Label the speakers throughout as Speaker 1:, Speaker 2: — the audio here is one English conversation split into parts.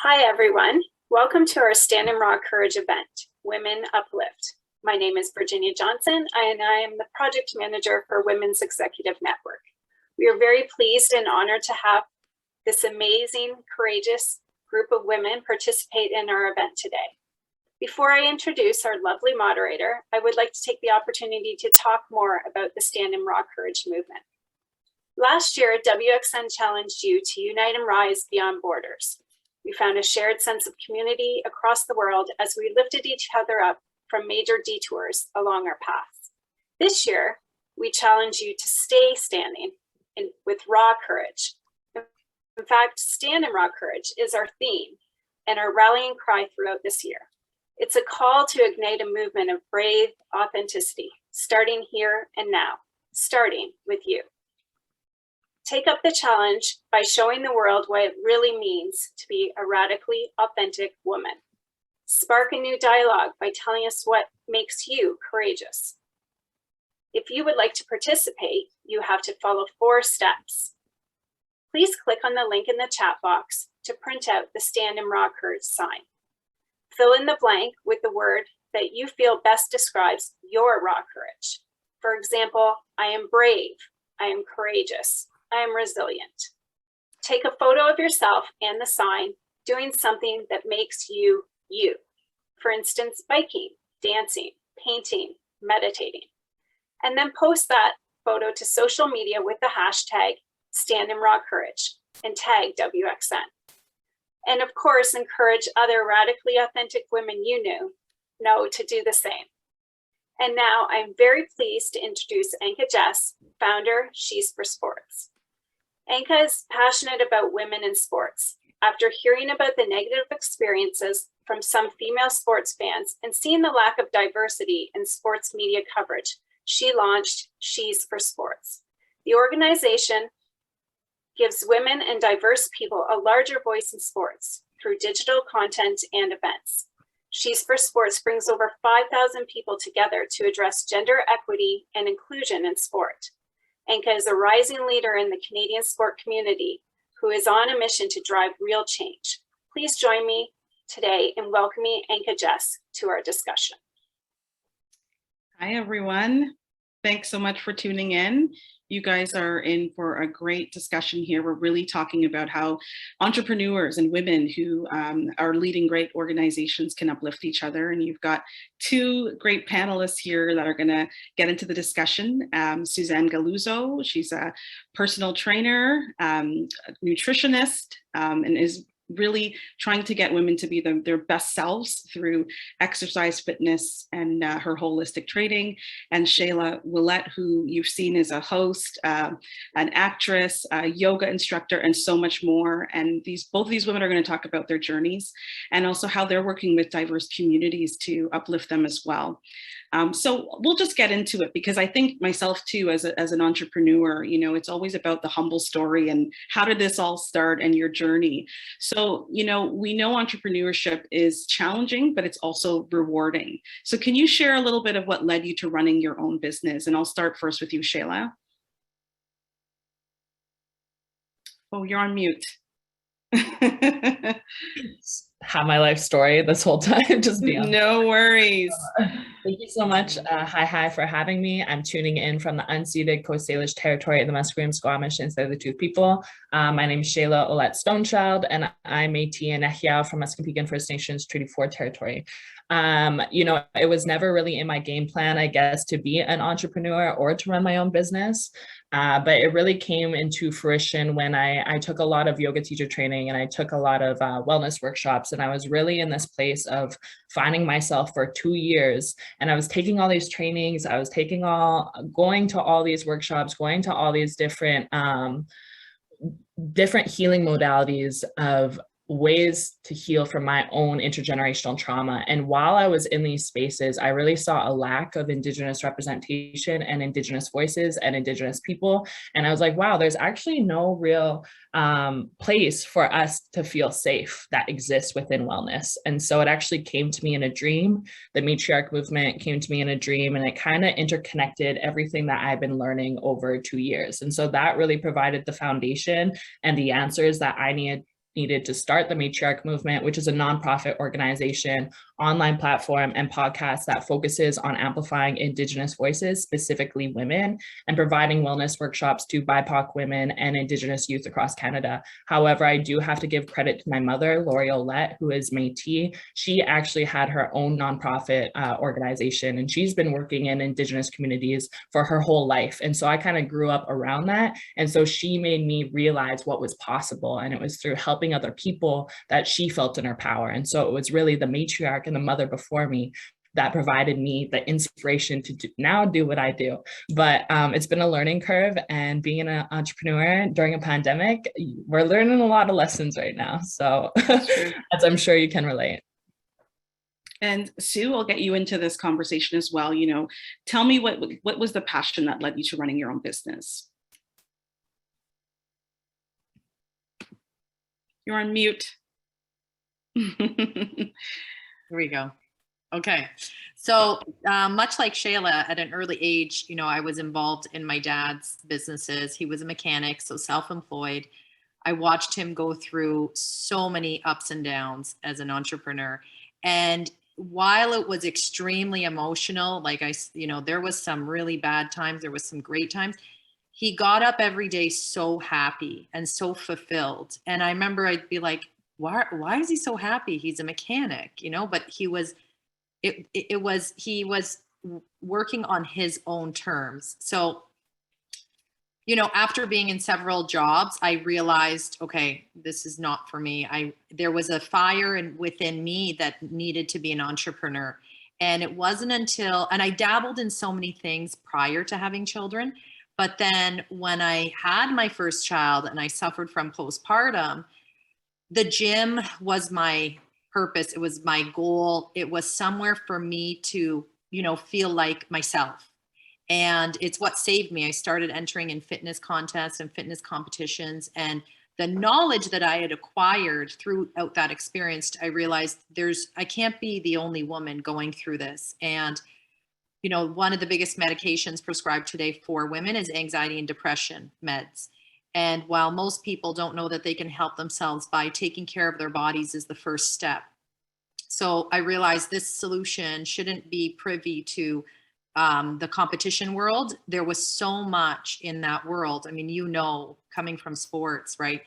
Speaker 1: Hi, everyone. Welcome to our Stand in Raw Courage event, Women Uplift. My name is Virginia Johnson, and I am the project manager for Women's Executive Network. We are very pleased and honored to have this amazing, courageous group of women participate in our event today. Before I introduce our lovely moderator, I would like to take the opportunity to talk more about the Stand in Raw Courage movement. Last year, WXN challenged you to unite and rise beyond borders. We found a shared sense of community across the world as we lifted each other up from major detours along our paths. This year, we challenge you to stay standing with raw courage. In fact, Stand in Raw Courage is our theme and our rallying cry throughout this year. It's a call to ignite a movement of brave authenticity, starting here and now, starting with you. Take up the challenge by showing the world what it really means to be a radically authentic woman. Spark a new dialogue by telling us what makes you courageous. If you would like to participate, you have to follow 4 steps. Please click on the link in the chat box to print out the Stand in Raw Courage sign. Fill in the blank with the word that you feel best describes your raw courage. For example, I am brave, I am courageous, I am resilient. Take a photo of yourself and the sign doing something that makes you, you. For instance, biking, dancing, painting, meditating. And then post that photo to social media with the hashtag Stand in Raw Courage and tag WXN. And of course, encourage other radically authentic women you know to do the same. And now I'm very pleased to introduce Ainka Jess, founder, She's for Sports. Ainka is passionate about women in sports. After hearing about the negative experiences from some female sports fans and seeing the lack of diversity in sports media coverage, she launched She's for Sports. The organization gives women and diverse people a larger voice in sports through digital content and events. She's for Sports brings over 5,000 people together to address gender equity and inclusion in sport. Ainka is a rising leader in the Canadian sport community who is on a mission to drive real change. Please join me today in welcoming Ainka Jess to our discussion.
Speaker 2: Hi, everyone. Thanks so much for tuning in. You guys are in for a great discussion here. We're really talking about how entrepreneurs and women who are leading great organizations can uplift each other. And you've got 2 great panelists here that are going to get into the discussion. Suzanne Galluzzo, she's a personal trainer, nutritionist, and is really trying to get women to be their best selves through exercise, fitness, and her holistic training. And Shayla Willette, who you've seen as a host, an actress, a yoga instructor, and so much more. And both of these women are going to talk about their journeys and also how they're working with diverse communities to uplift them as well. So we'll just get into it, because I think myself too, as an entrepreneur, it's always about the humble story and how did this all start and your journey. So, we know entrepreneurship is challenging, but it's also rewarding. So can you share a little bit of what led you to running your own business? And I'll start first with you, Shayla. Oh, you're on mute.
Speaker 3: Have my life story this whole time. Just be honest.
Speaker 2: No worries.
Speaker 3: Thank you so much. Hi for having me. I'm tuning in from the unceded Coast Salish territory of the Musqueam, Squamish, and Tsleil-Waututh people. My name is Shayla Olette Stonechild, and I'm Métis and Nehiyaw from Musqueam First Nations Treaty 4 territory. It was never really in my game plan, I guess, to be an entrepreneur or to run my own business. But it really came into fruition when I took a lot of yoga teacher training and I took a lot of wellness workshops. And I was really in this place of finding myself for 2 years. And I was taking all these trainings, I was going to all these workshops, going to all these different healing modalities of ways to heal from my own intergenerational trauma. And while I was in these spaces, I really saw a lack of Indigenous representation and Indigenous voices and Indigenous people. And I was like, wow, there's actually no real place for us to feel safe that exists within wellness. And so it actually came to me in a dream. The matriarch movement came to me in a dream, and it kind of interconnected everything that I've been learning over 2 years. And so that really provided the foundation and the answers that I needed needed to start the Matriarch Movement, which is a nonprofit organization, online platform, and podcast that focuses on amplifying Indigenous voices, specifically women, and providing wellness workshops to BIPOC women and Indigenous youth across Canada. However, I do have to give credit to my mother, Lori Olette, who is Métis. She actually had her own nonprofit organization, and she's been working in Indigenous communities for her whole life. And so I kind of grew up around that. And so she made me realize what was possible. And it was through helping other people that she felt in her power. And so it was really the matriarch and the mother before me that provided me the inspiration to now do what I do. But it's been a learning curve, and being an entrepreneur during a pandemic, we're learning a lot of lessons right now. So as I'm sure you can relate.
Speaker 2: And Sue, I'll get you into this conversation as well. Tell me what was the passion that led you to running your own business? You're on mute.
Speaker 4: Here we go. Okay. So much like Shayla, at an early age, I was involved in my dad's businesses. He was a mechanic, so self-employed. I watched him go through so many ups and downs as an entrepreneur. And while it was extremely emotional, there was some really bad times, there was some great times. He got up every day so happy and so fulfilled. And I remember I'd be like, why is he so happy? He's a mechanic, but he was working on his own terms. So, after being in several jobs, I realized, okay, this is not for me. There was a fire within me that needed to be an entrepreneur. And it wasn't until, and I dabbled in so many things prior to having children. But then when I had my first child and I suffered from postpartum, the gym was my purpose. It was my goal. It was somewhere for me to, feel like myself. And it's what saved me. I started entering in fitness contests and fitness competitions. And the knowledge that I had acquired throughout that experience, I realized I can't be the only woman going through this. And one of the biggest medications prescribed today for women is anxiety and depression meds. And while most people don't know that they can help themselves by taking care of their bodies is the first step. So I realized this solution shouldn't be privy to the competition world. There was so much in that world. I mean, coming from sports, right?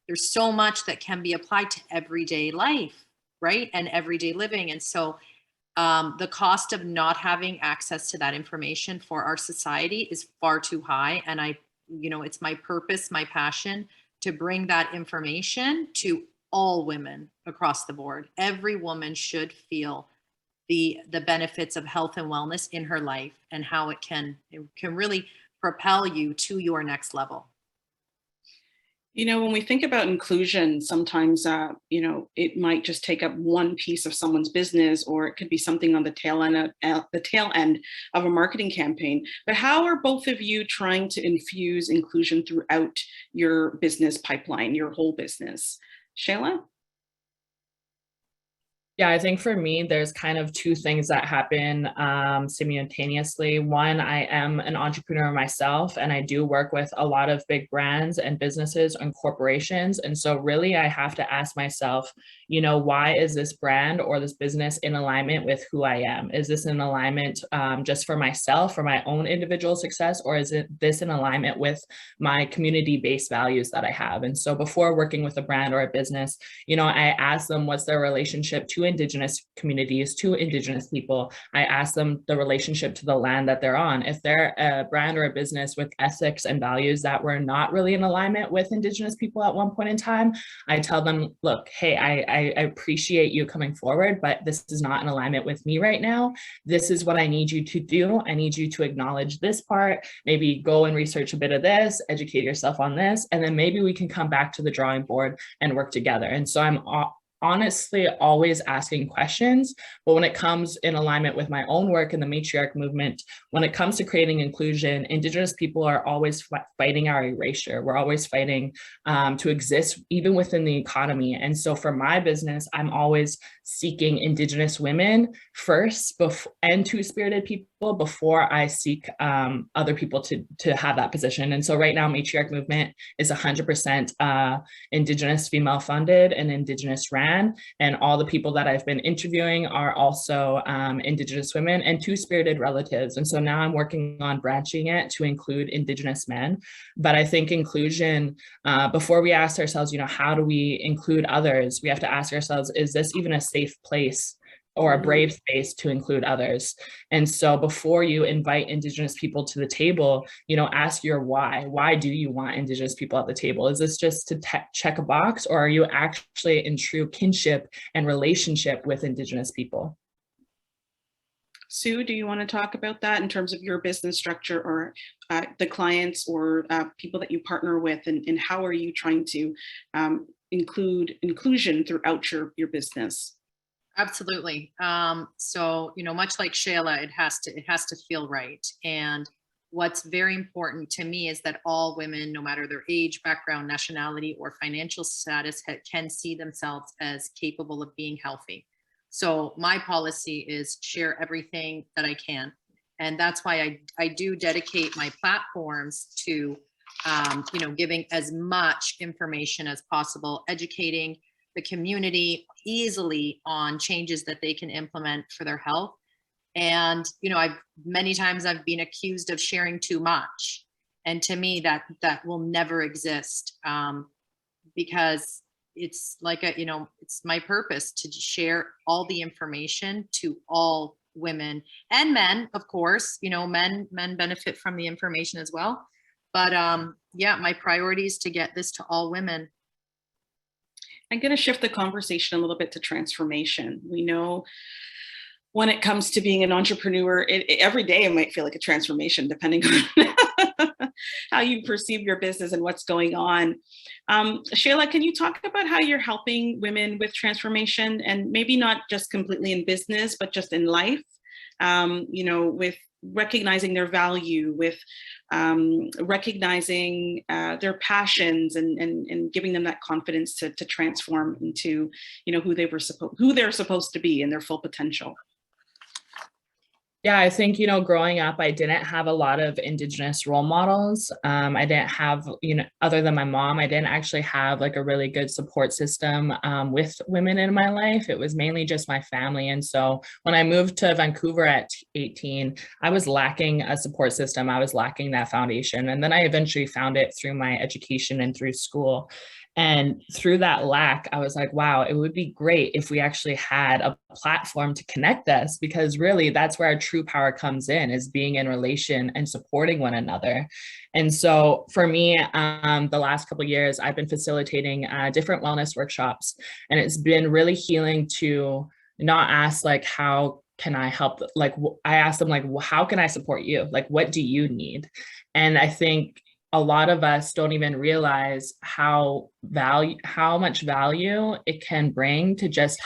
Speaker 4: There's so much that can be applied to everyday life, right? And everyday living. And so the cost of not having access to that information for our society is far too high. And it's my purpose, my passion to bring that information to all women across the board. Every woman should feel the benefits of health and wellness in her life, and how it can really propel you to your next level.
Speaker 2: When we think about inclusion, sometimes, it might just take up one piece of someone's business, or it could be something on the tail end of a marketing campaign. But how are both of you trying to infuse inclusion throughout your business pipeline, your whole business? Shayla?
Speaker 3: Yeah, I think for me, there's kind of two things that happen simultaneously. One, I am an entrepreneur myself, and I do work with a lot of big brands and businesses and corporations. And so really, I have to ask myself, why is this brand or this business in alignment with who I am? Is this in alignment just for myself, for my own individual success, or is this in alignment with my community-based values that I have? And so before working with a brand or a business, I ask them what's their relationship to Indigenous communities, to Indigenous people. I ask them the relationship to the land that they're on. If they're a brand or a business with ethics and values that were not really in alignment with Indigenous people at one point in time, I tell them, look, hey, I appreciate you coming forward, but this is not in alignment with me right now. This is what I need you to do. I need you to acknowledge this part, maybe go and research a bit of this, educate yourself on this, and then maybe we can come back to the drawing board and work together. And so I'm honestly always asking questions. But when it comes in alignment with my own work in the matriarch movement, when it comes to creating inclusion, Indigenous people are always fighting our erasure. We're always fighting to exist even within the economy. And so for my business, I'm always seeking Indigenous women first and two-spirited people before I seek other people to have that position. And so right now, matriarch movement is 100% Indigenous female funded and Indigenous ran. And all the people that I've been interviewing are also Indigenous women and two-spirited relatives. And so now I'm working on branching it to include Indigenous men. But I think inclusion, before we ask ourselves, how do we include others? We have to ask ourselves, is this even a safe place or a brave space to include others? And so before you invite Indigenous people to the table, ask your why. Why do you want Indigenous people at the table? Is this just to check a box, or are you actually in true kinship and relationship with Indigenous people?
Speaker 2: Sue, do you want to talk about that in terms of your business structure or the clients or people that you partner with, and how are you trying to include inclusion throughout your business?
Speaker 4: Absolutely. So, much like Shayla, it has to feel right. And what's very important to me is that all women, no matter their age, background, nationality, or financial status, can see themselves as capable of being healthy. So my policy is share everything that I can. And that's why I do dedicate my platforms to, giving as much information as possible, educating the community easily on changes that they can implement for their health. And, many times I've been accused of sharing too much. And to me, that will never exist, because it's like it's my purpose to share all the information to all women and men, of course. Men benefit from the information as well. But my priority is to get this to all women.
Speaker 2: I'm going to shift the conversation a little bit to transformation. We know when it comes to being an entrepreneur, every day it might feel like a transformation, depending on how you perceive your business and what's going on. Shayla, can you talk about how you're helping women with transformation, and maybe not just completely in business, but just in life, with recognizing their value, with recognizing their passions, and giving them that confidence to transform into who they're supposed to be in their full potential?
Speaker 3: Yeah, I think, growing up, I didn't have a lot of Indigenous role models. I didn't have, other than my mom, I didn't actually have like a really good support system with women in my life. It was mainly just my family. And so when I moved to Vancouver at 18, I was lacking a support system. I was lacking that foundation. And then I eventually found it through my education and through school. And through that lack, I was like, wow, it would be great if we actually had a platform to connect us, because really that's where our true power comes in, is being in relation and supporting one another. And so for me, the last couple of years, I've been facilitating different wellness workshops, and it's been really healing to not ask like, how can I help? Like, I asked them like, how can I support you? Like, what do you need? And I think a lot of us don't even realize how much value it can bring to just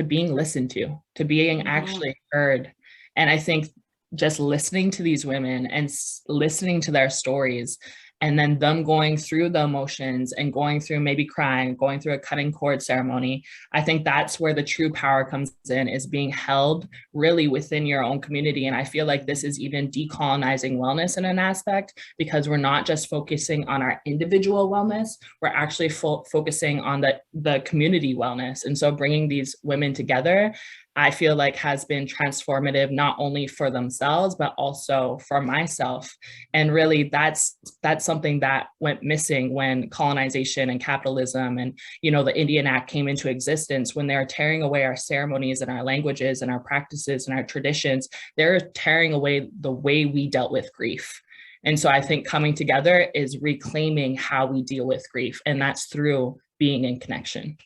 Speaker 3: being listened to being actually heard. And I think just listening to these women and listening to their stories, and then them going through the emotions and going through maybe crying, going through a cutting cord ceremony, I think that's where the true power comes in, is being held really within your own community. And I feel like this is even decolonizing wellness in an aspect, because we're not just focusing on our individual wellness, we're actually focusing on the community wellness. And so bringing these women together, I feel like has been transformative, not only for themselves, but also for myself. And really that's something that went missing when colonization and capitalism and, the Indian Act came into existence. When they're tearing away our ceremonies and our languages and our practices and our traditions, they're tearing away the way we dealt with grief. And so I think coming together is reclaiming how we deal with grief, and that's through being in connection.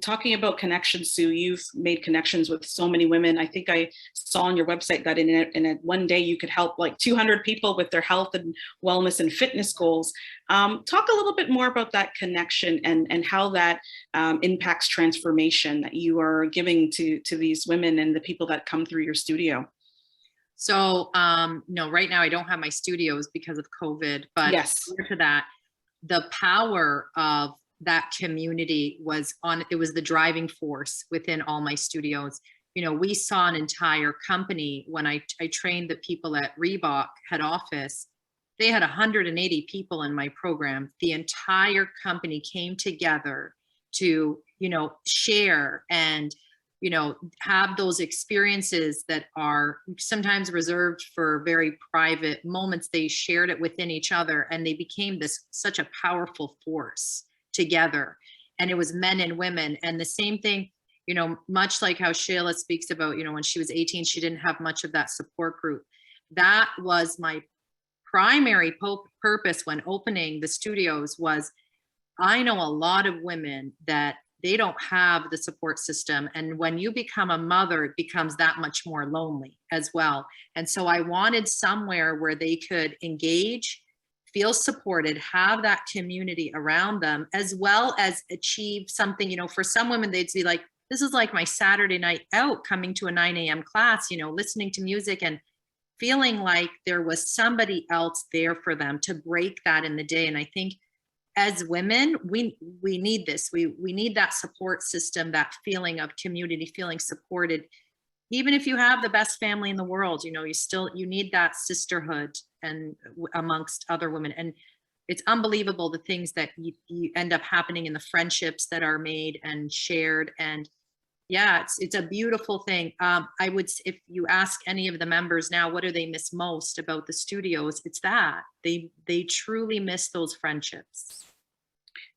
Speaker 2: Talking about connections, Sue, you've made connections with so many women. I think I saw on your website that in a one day you could help like 200 people with their health and wellness and fitness goals. Talk a little bit more about that connection and how that impacts transformation that you are giving to these women and the people that come through your studio.
Speaker 4: So, no, right now I don't have my studios because of COVID, but
Speaker 2: yes,
Speaker 4: prior to that, the power of that community was the driving force within all my studios. You know, we saw an entire company when I trained the people at Reebok head office. They had 180 people in my program. The entire company came together to, you know, share and, you know, have those experiences that are sometimes reserved for very private moments. They shared it within each other and they became such a powerful force together. And it was men and women. And the same thing, you know, much like how Shayla speaks about, you know, when she was 18, she didn't have much of that support group. That was my primary purpose when opening the studios was, I know a lot of women that they don't have the support system. And when you become a mother, it becomes that much more lonely as well. And so I wanted somewhere where they could engage, feel supported, have that community around them, as well as achieve something. You know, for some women, they'd be like, this is like my Saturday night out, coming to a 9 a.m. class, you know, listening to music and feeling like there was somebody else there for them to break that in the day. And I think as women, we need this. We need that support system, that feeling of community, feeling supported. Even if you have the best family in the world, you know, you need that sisterhood and amongst other women. And it's unbelievable the things that you end up happening in the friendships that are made and shared. And yeah, it's a beautiful thing. I would, if you ask any of the members now, what do they miss most about the studios? It's that they truly miss those friendships.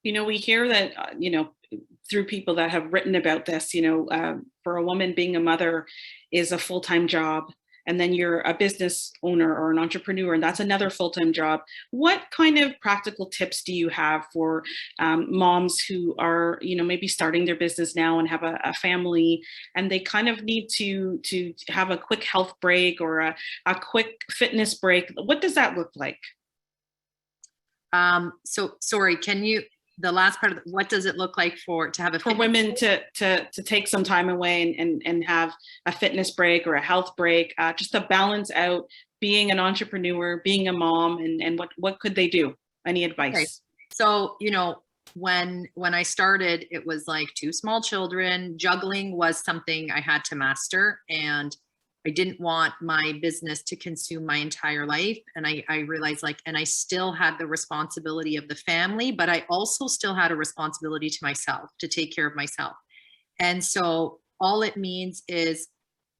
Speaker 2: You know, we hear that, you know, through people that have written about this, you know, for a woman, being a mother is a full-time job. And then you're a business owner or an entrepreneur, and that's another full-time job. What kind of practical tips do you have for moms who are, you know, maybe starting their business now and have a family, and they kind of need to have a quick health break or a quick fitness break? What does that look like?
Speaker 4: So sorry, can you, the last part of what does it look like to have
Speaker 2: for women to take some time away and have a fitness break or a health break, just to balance out being an entrepreneur, being a mom, and what could they do? Any advice?
Speaker 4: Okay. So, you know, when I started, it was like 2 small children. Juggling was something I had to master, and I didn't want my business to consume my entire life. And I realized, like, and I still had the responsibility of the family, but I also still had a responsibility to myself to take care of myself. And so all it means is,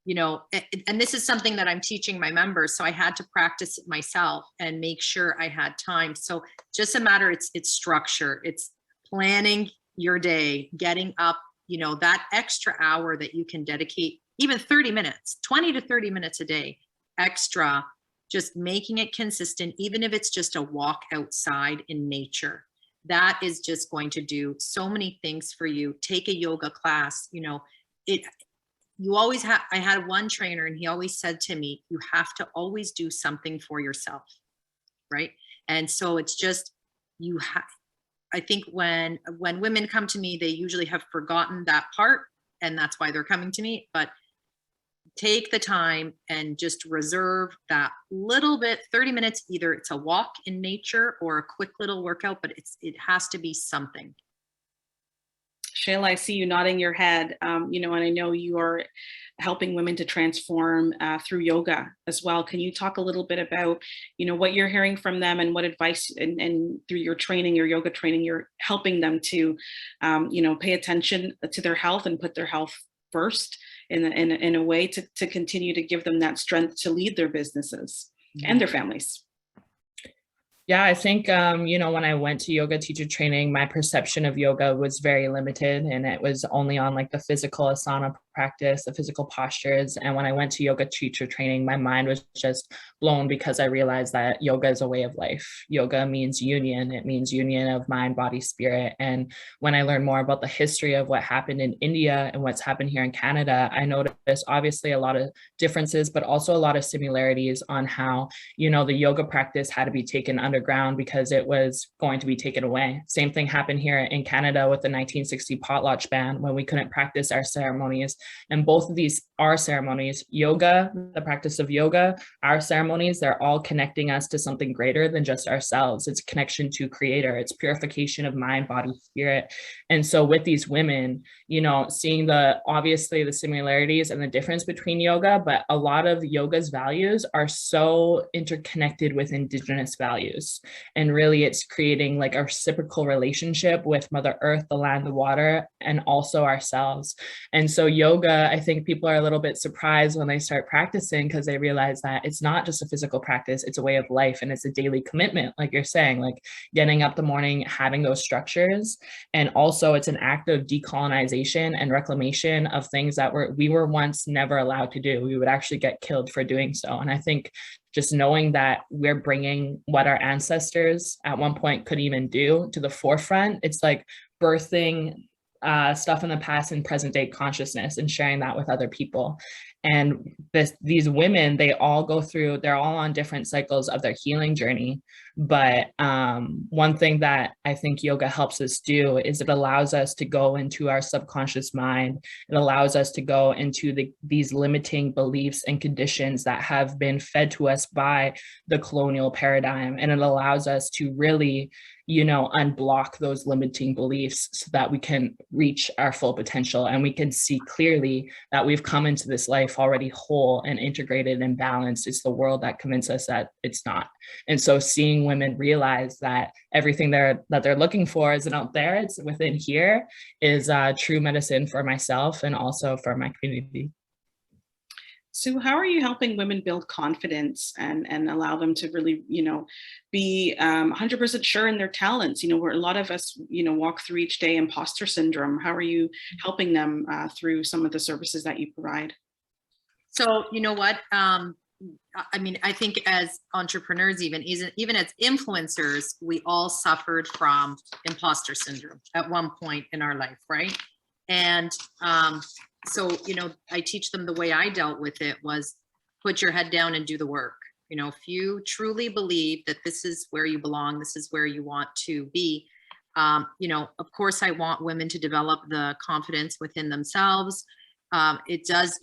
Speaker 4: you know, and this is something that I'm teaching my members. So I had to practice it myself and make sure I had time. So just a matter, it's structure, it's planning your day, getting up, you know, that extra hour that you can dedicate, even 30 minutes, 20 to 30 minutes a day extra, just making it consistent, even if it's just a walk outside in nature. That is just going to do so many things for you. Take a yoga class, you know, you always have, I had one trainer and he always said to me, you have to always do something for yourself, right? And so it's just, I think when women come to me, they usually have forgotten that part, and that's why they're coming to me. But take the time and just reserve that little bit, 30 minutes, either it's a walk in nature or a quick little workout, but it has to be something.
Speaker 2: Shayla, I see you nodding your head, you know, and I know you are helping women to transform through yoga as well. Can you talk a little bit about, you know, what you're hearing from them and what advice and through your training, your yoga training, you're helping them to, you know, pay attention to their health and put their health first in a way to continue to give them that strength to lead their businesses and their families?
Speaker 3: Yeah, I think, you know, when I went to yoga teacher training, my perception of yoga was very limited, and it was only on like the physical asana practice, the physical postures. And when I went to yoga teacher training, my mind was just blown because I realized that yoga is a way of life. Yoga means union. It means union of mind, body, spirit. And when I learned more about the history of what happened in India and what's happened here in Canada, I noticed obviously a lot of differences, but also a lot of similarities on how, the yoga practice had to be taken underground because it was going to be taken away. Same thing happened here in Canada with the 1960 potlatch ban when we couldn't practice our ceremonies. And both of these are ceremonies. Yoga, the practice of yoga, our ceremonies, they're all connecting us to something greater than just ourselves. It's connection to creator. It's purification of mind, body, spirit. And so with these women, seeing obviously the similarities and the difference between yoga, but a lot of yoga's values are so interconnected with Indigenous values. And really it's creating like a reciprocal relationship with Mother Earth, the land, the water, and also ourselves. And so yoga, I think people are a little bit surprised when they start practicing because they realize that it's not just a physical practice, it's a way of life and it's a daily commitment, like you're saying, like getting up the morning, having those structures. And also it's an act of decolonization and reclamation of things that we were once never allowed to do. We would actually get killed for doing so. And I think just knowing that we're bringing what our ancestors at one point couldn't even do to the forefront, it's like birthing stuff in the past and present day consciousness and sharing that with other people. And these women, they're all on different cycles of their healing journey. But one thing that I think yoga helps us do is it allows us to go into our subconscious mind. It allows us to go into these limiting beliefs and conditions that have been fed to us by the colonial paradigm. And it allows us to really unblock those limiting beliefs so that we can reach our full potential and we can see clearly that we've come into this life already whole and integrated and balanced. It's the world that convinces us that it's not. And so seeing women realize that everything that they're looking for isn't out there, it's within here, is true medicine for myself and also for my community.
Speaker 2: So how are you helping women build confidence and allow them to really, be 100% sure in their talents? Where a lot of us, walk through each day imposter syndrome. How are you helping them through some of the services that you provide?
Speaker 4: So, you know what? I think as entrepreneurs, even as influencers, we all suffered from imposter syndrome at one point in our life, right? And so, I teach them the way I dealt with it was put your head down and do the work. If you truly believe that this is where you belong, this is where you want to be, of course, I want women to develop the confidence within themselves. It does,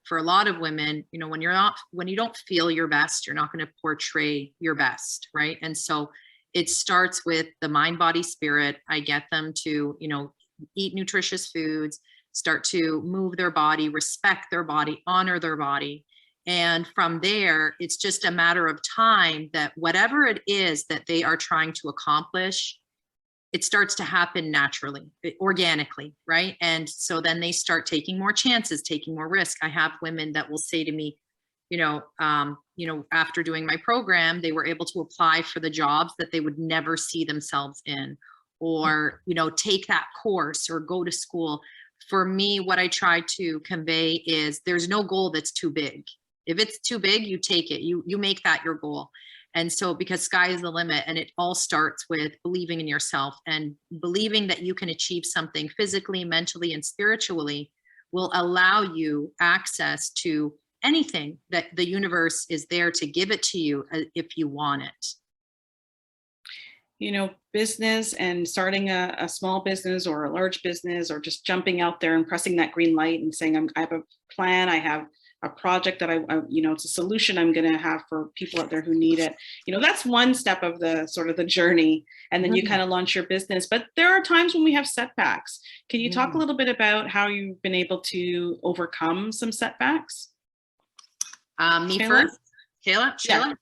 Speaker 4: for a lot of women, when you don't feel your best, you're not going to portray your best, right? And so it starts with the mind, body, spirit. I get them to, eat nutritious foods, start to move their body, respect their body, honor their body. And from there, it's just a matter of time that whatever it is that they are trying to accomplish, it starts to happen naturally, organically, right? And so then they start taking more chances, taking more risk. I have women that will say to me, after doing my program, they were able to apply for the jobs that they would never see themselves in, or, take that course or go to school. For me, what I try to convey is there's no goal that's too big. If it's too big, you take it, you make that your goal. And so, because sky is the limit, and it all starts with believing in yourself, and believing that you can achieve something physically, mentally, and spiritually will allow you access to anything that the universe is there to give it to you if you want it.
Speaker 2: Business and starting a small business or a large business, or just jumping out there and pressing that green light and saying, I have a plan, I have a project that I it's a solution I'm going to have for people out there who need it. That's one step of the sort of the journey. And then you kind of launch your business. But there are times when we have setbacks. Can you talk a little bit about how you've been able to overcome some setbacks?
Speaker 4: Me Shayla? First? Shayla?
Speaker 2: Yeah.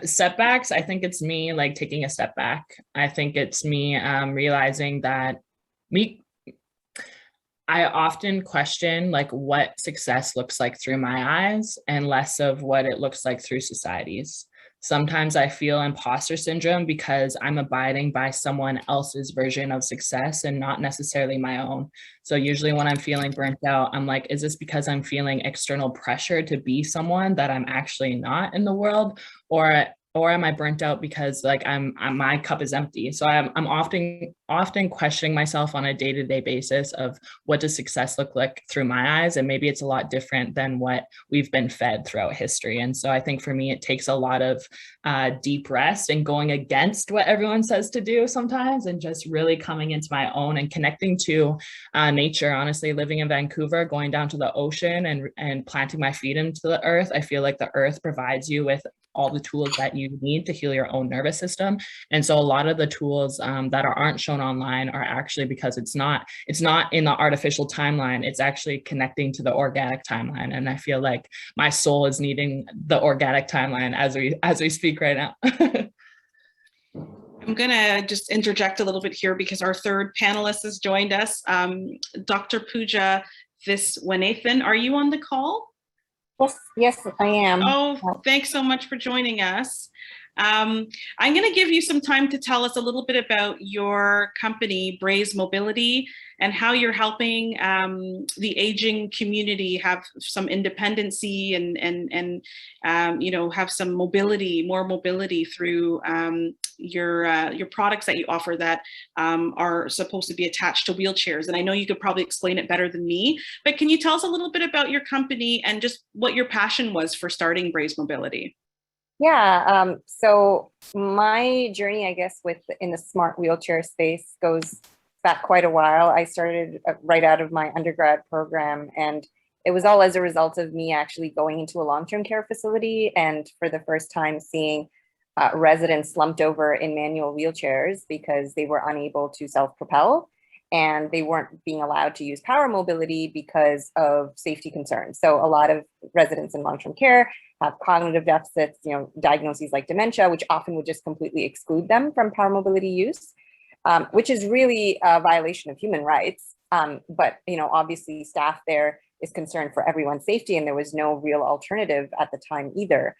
Speaker 3: Setbacks, I think it's me like taking a step back. I think it's me realizing that I often question like what success looks like through my eyes and less of what it looks like through society's. sometimes I feel imposter syndrome because I'm abiding by someone else's version of success and not necessarily my own. So usually when I'm feeling burnt out, I'm like, is this because I'm feeling external pressure to be someone that I'm actually not in the world? Or am I burnt out because like my cup is empty? So I'm often questioning myself on a day-to-day basis of what does success look like through my eyes, and maybe it's a lot different than what we've been fed throughout history. And so I think for me, it takes a lot of deep rest and going against what everyone says to do sometimes, and just really coming into my own and connecting to nature. Honestly, living in Vancouver, going down to the ocean and planting my feet into the earth, I feel like the earth provides you with all the tools that you need to heal your own nervous system. And so a lot of the tools that aren't shown online are actually because it's not in the artificial timeline, it's actually connecting to the organic timeline. And I feel like my soul is needing the organic timeline as we speak right now.
Speaker 2: I'm gonna just interject a little bit here because our third panelist has joined us. Dr. Pooja Viswanathan, are you on the call?
Speaker 5: Yes, I am.
Speaker 2: Oh, thanks so much for joining us. I'm going to give you some time to tell us a little bit about your company, Braze Mobility, and how you're helping the aging community have some independency and have some mobility, more mobility through your products that you offer that are supposed to be attached to wheelchairs. And I know you could probably explain it better than me, but can you tell us a little bit about your company and just what your passion was for starting Braze Mobility?
Speaker 5: Yeah, so my journey, I guess, in the smart wheelchair space goes back quite a while. I started right out of my undergrad program, and it was all as a result of me actually going into a long-term care facility and for the first time seeing residents slumped over in manual wheelchairs because they were unable to self-propel and they weren't being allowed to use power mobility because of safety concerns. So a lot of residents in long-term care have cognitive deficits, diagnoses like dementia, which often would just completely exclude them from power mobility use, which is really a violation of human rights. But obviously staff there is concerned for everyone's safety, and there was no real alternative at the time either.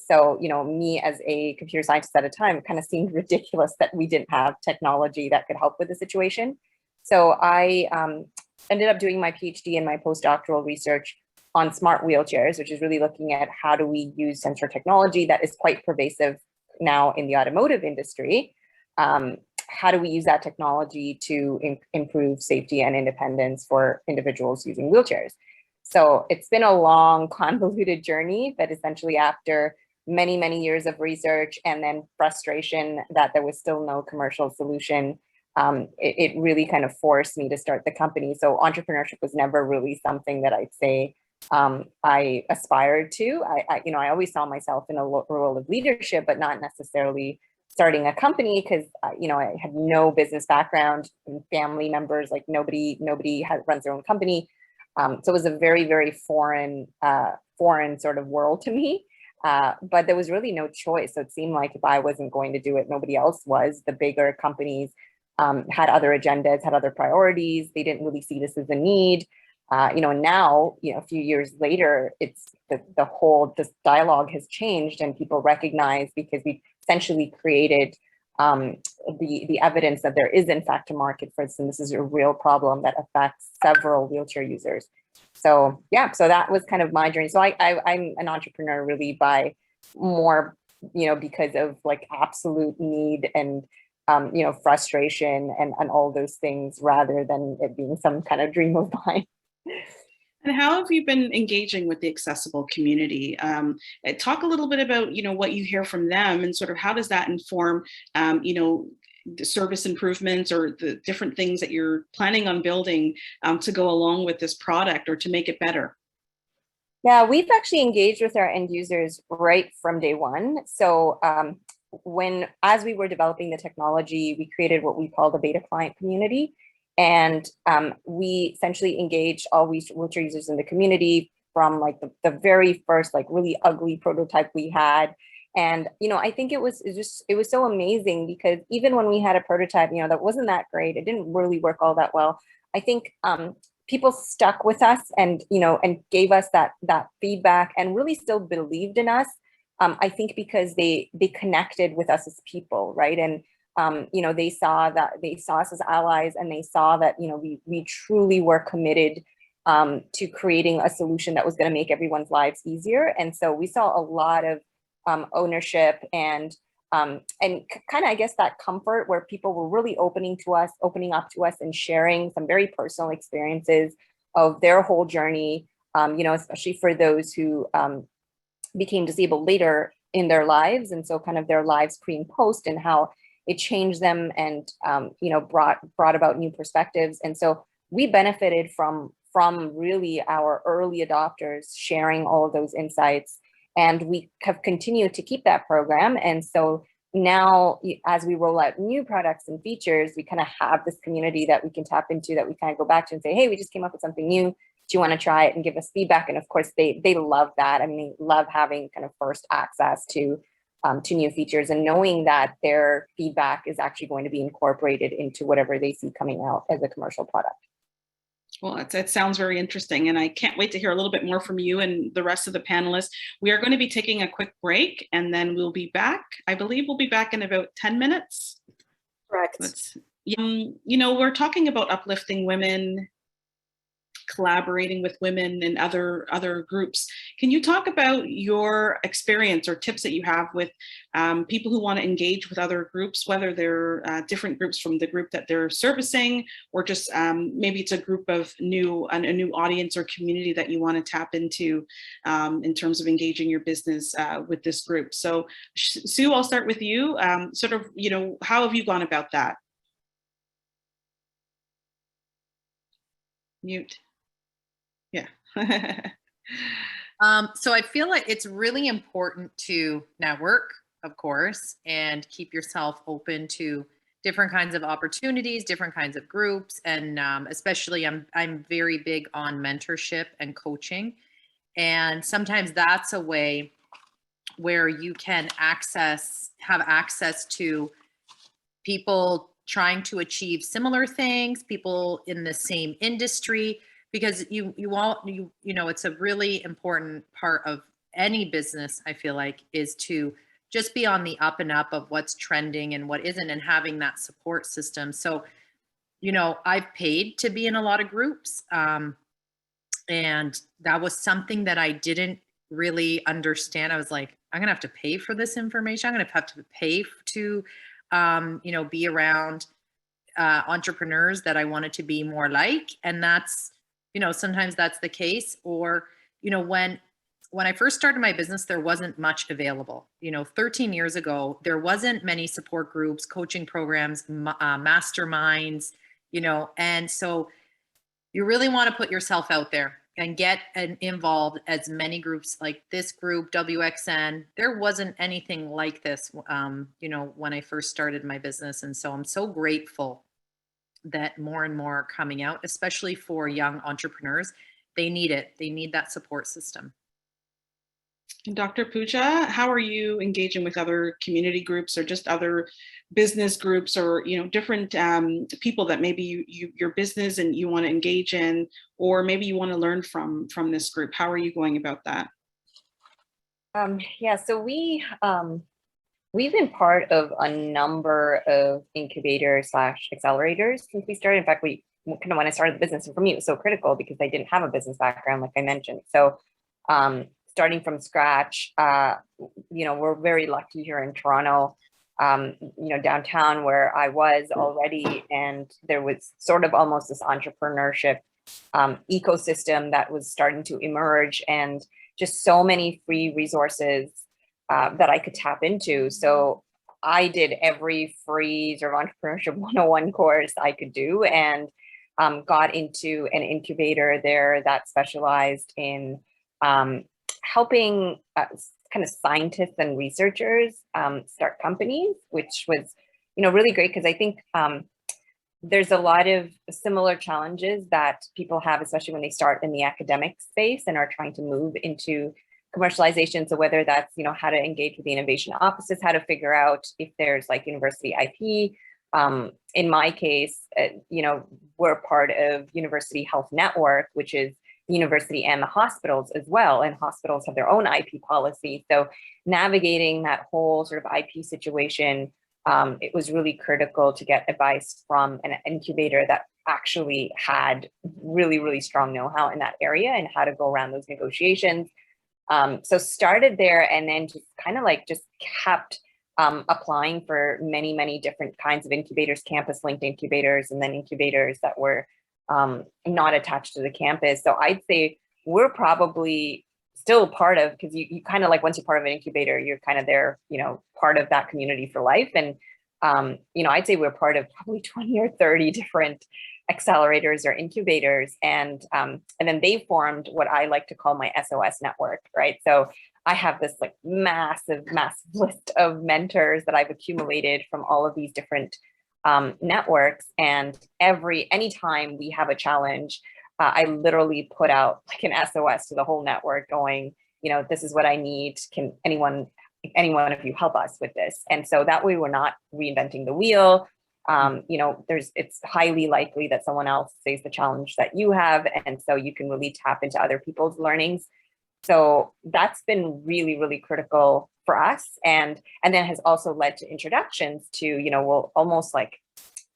Speaker 5: So me as a computer scientist at a time, it kind of seemed ridiculous that we didn't have technology that could help with the situation. So I ended up doing my PhD and my postdoctoral research on smart wheelchairs, which is really looking at how do we use sensor technology that is quite pervasive now in the automotive industry. How do we use that technology to improve safety and independence for individuals using wheelchairs? So it's been a long, convoluted journey, but essentially after many, many years of research and then frustration that there was still no commercial solution, it really kind of forced me to start the company. So entrepreneurship was never really something that I'd say I aspired to. I always saw myself in a role of leadership, but not necessarily starting a company because I had no business background, and family members, like nobody runs their own company. So it was a very, very foreign sort of world to me. But there was really no choice. So it seemed like if I wasn't going to do it, nobody else was. The bigger companies had other agendas, had other priorities. They didn't really see this as a need. And now, a few years later, it's this dialogue has changed, and people recognize, because we essentially created the evidence that there is in fact a market for this, and this is a real problem that affects several wheelchair users. So yeah, so that was kind of my journey. So I'm an entrepreneur really by more, because of like absolute need and frustration and all those things, rather than it being some kind of dream of mine.
Speaker 2: And how have you been engaging with the accessible community? Talk a little bit about, what you hear from them, and sort of how does that inform, the service improvements or the different things that you're planning on building to go along with this product or to make it better?
Speaker 5: Yeah, we've actually engaged with our end users right from day one. So as we were developing the technology, we created what we call the beta client community. And we essentially engaged all wheelchair users in the community from like the very first like really ugly prototype we had. And I think it was so amazing, because even when we had a prototype, that wasn't that great, it didn't really work all that well. I think people stuck with us and and gave us that feedback and really still believed in us. I think because they connected with us as people, right? And they saw us as allies, and they saw that we truly were committed to creating a solution that was going to make everyone's lives easier. And so we saw a lot of ownership and kind of, I guess, that comfort where people were really opening up to us and sharing some very personal experiences of their whole journey, especially for those who became disabled later in their lives. And so kind of their lives pre and post, and how it changed them and, brought about new perspectives. And so we benefited from really our early adopters sharing all of those insights. And we have continued to keep that program. And so now, as we roll out new products and features, we kind of have this community that we can tap into, that we kind of go back to and say, hey, we just came up with something new. Do you want to try it and give us feedback? And of course, they love that. I mean, they love having kind of first access to new features, and knowing that their feedback is actually going to be incorporated into whatever they see coming out as a commercial product.
Speaker 2: Well, it sounds very interesting, and I can't wait to hear a little bit more from you and the rest of the panelists. We are going to be taking a quick break, and then we'll be back. I believe we'll be back in about 10 minutes.
Speaker 1: Correct.
Speaker 2: We're talking about uplifting women, collaborating with women and other groups. Can you talk about your experience or tips that you have with people who want to engage with other groups, whether they're different groups from the group that they're servicing, or just maybe it's a group of a new audience or community that you want to tap into in terms of engaging your business with this group? So Sue, I'll start with you. How have you gone about that? Mute. Yeah.
Speaker 4: So I feel like it's really important to network, of course, and keep yourself open to different kinds of opportunities, different kinds of groups. And especially I'm very big on mentorship and coaching. And sometimes that's a way where you can have access to people trying to achieve similar things, people in the same industry, because it's a really important part of any business, I feel like, is to just be on the up and up of what's trending and what isn't, and having that support system. So, I've paid to be in a lot of groups, and that was something that I didn't really understand. I was like, I'm gonna have to pay for this information. I'm gonna have to pay to be around entrepreneurs that I wanted to be more like. And that's, sometimes that's the case. Or, when I first started my business, there wasn't much available. 13 years ago, there wasn't many support groups, coaching programs, masterminds, and so you really want to put yourself out there and get involved as many groups like this group, WXN. There wasn't anything like this, when I first started my business. And so I'm so grateful that more and more are coming out, especially for young entrepreneurs. They need it. They need that support system.
Speaker 2: Dr. Pooja, how are you engaging with other community groups or just other business groups, or different people that maybe your business and you want to engage in, or maybe you want to learn from this group? How are you going about that?
Speaker 5: So we've been part of a number of incubators / accelerators since we started. In fact, we kind of, when I started the business, and for me it was so critical because I didn't have a business background, like I mentioned. So starting from scratch, we're very lucky here in Toronto, downtown where I was already, and there was sort of almost this entrepreneurship ecosystem that was starting to emerge, and just so many free resources that I could tap into. So I did every free sort of entrepreneurship 101 course I could do, and got into an incubator there that specialized in helping kind of scientists and researchers start companies, which was, really great, because I think there's a lot of similar challenges that people have, especially when they start in the academic space and are trying to move into commercialization. So whether that's, how to engage with the innovation offices, how to figure out if there's like university IP. In my case, we're part of University Health Network, which is university and the hospitals as well. And hospitals have their own IP policy. So navigating that whole sort of IP situation, it was really critical to get advice from an incubator that actually had really, really strong know-how in that area and how to go around those negotiations. So started there, and then just kind of like just kept applying for many, many different kinds of incubators, campus linked incubators, and then incubators that were not attached to the campus. So I'd say we're probably still part of, because you kind of like, once you're part of an incubator, you're kind of there, you know, part of that community for life. And, you know, I'd say we're part of probably 20 or 30 different accelerators or incubators. And then they formed what I like to call my SOS network, right? So I have this like massive list of mentors that I've accumulated from all of these different networks. And anytime we have a challenge, I literally put out like an SOS to the whole network going, you know, this is what I need. Can any one of you help us with this? And so that way we're not reinventing the wheel. You know, it's highly likely that someone else faces the challenge that you have. And so you can really tap into other people's learnings. So that's been really, really critical for us. And then has also led to introductions to, you know, well, almost like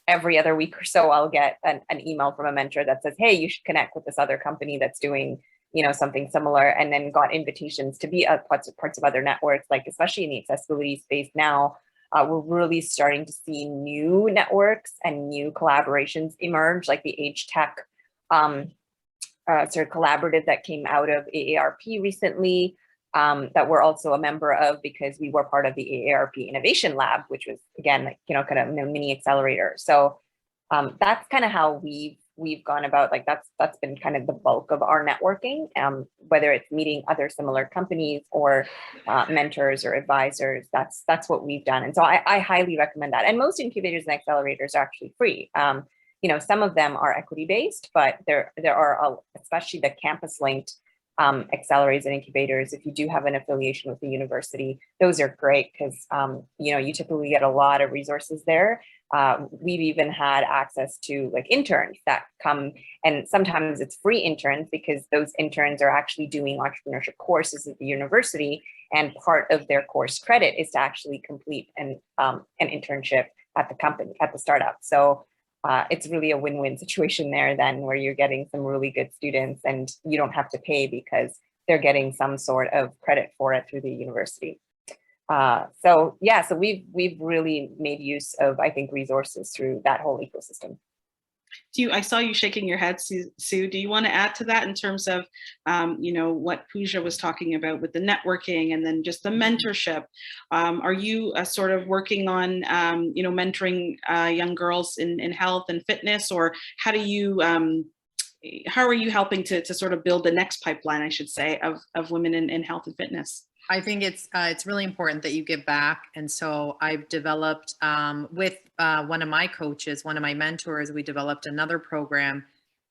Speaker 5: every other week or so, I'll get an email from a mentor that says, hey, you should connect with this other company that's doing, you know, something similar. And then got invitations to be parts of other networks, like especially in the accessibility space now. We're really starting to see new networks and new collaborations emerge, like the Age Tech sort of collaborative that came out of AARP recently, that we're also a member of because we were part of the AARP Innovation Lab, which was, again, like, you know, kind of a mini accelerator. So that's kind of how we've gone about, like, that's been kind of the bulk of our networking, whether it's meeting other similar companies or mentors or advisors. That's what we've done. And so I highly recommend that. And most incubators and accelerators are actually free. You know, some of them are equity based, but there are, especially the campus linked accelerators and incubators. If you do have an affiliation with the university, those are great because, you know, you typically get a lot of resources there. We've even had access to like interns that come, and sometimes it's free interns because those interns are actually doing entrepreneurship courses at the university, and part of their course credit is to actually complete an internship at the company, at the startup. So it's really a win-win situation there then, where you're getting some really good students and you don't have to pay because they're getting some sort of credit for it through the university. So yeah, so we've really made use of, I think, resources through that whole ecosystem.
Speaker 2: I saw you shaking your head, Sue. Do you want to add to that in terms of, you know, what Pooja was talking about with the networking and then just the mentorship? Are you sort of working on, you know, mentoring young girls in health and fitness, or how are you helping to sort of build the next pipeline, I should say, of women in health and fitness?
Speaker 4: I think it's really important that you give back. And so I've developed with one of my coaches, one of my mentors, we developed another program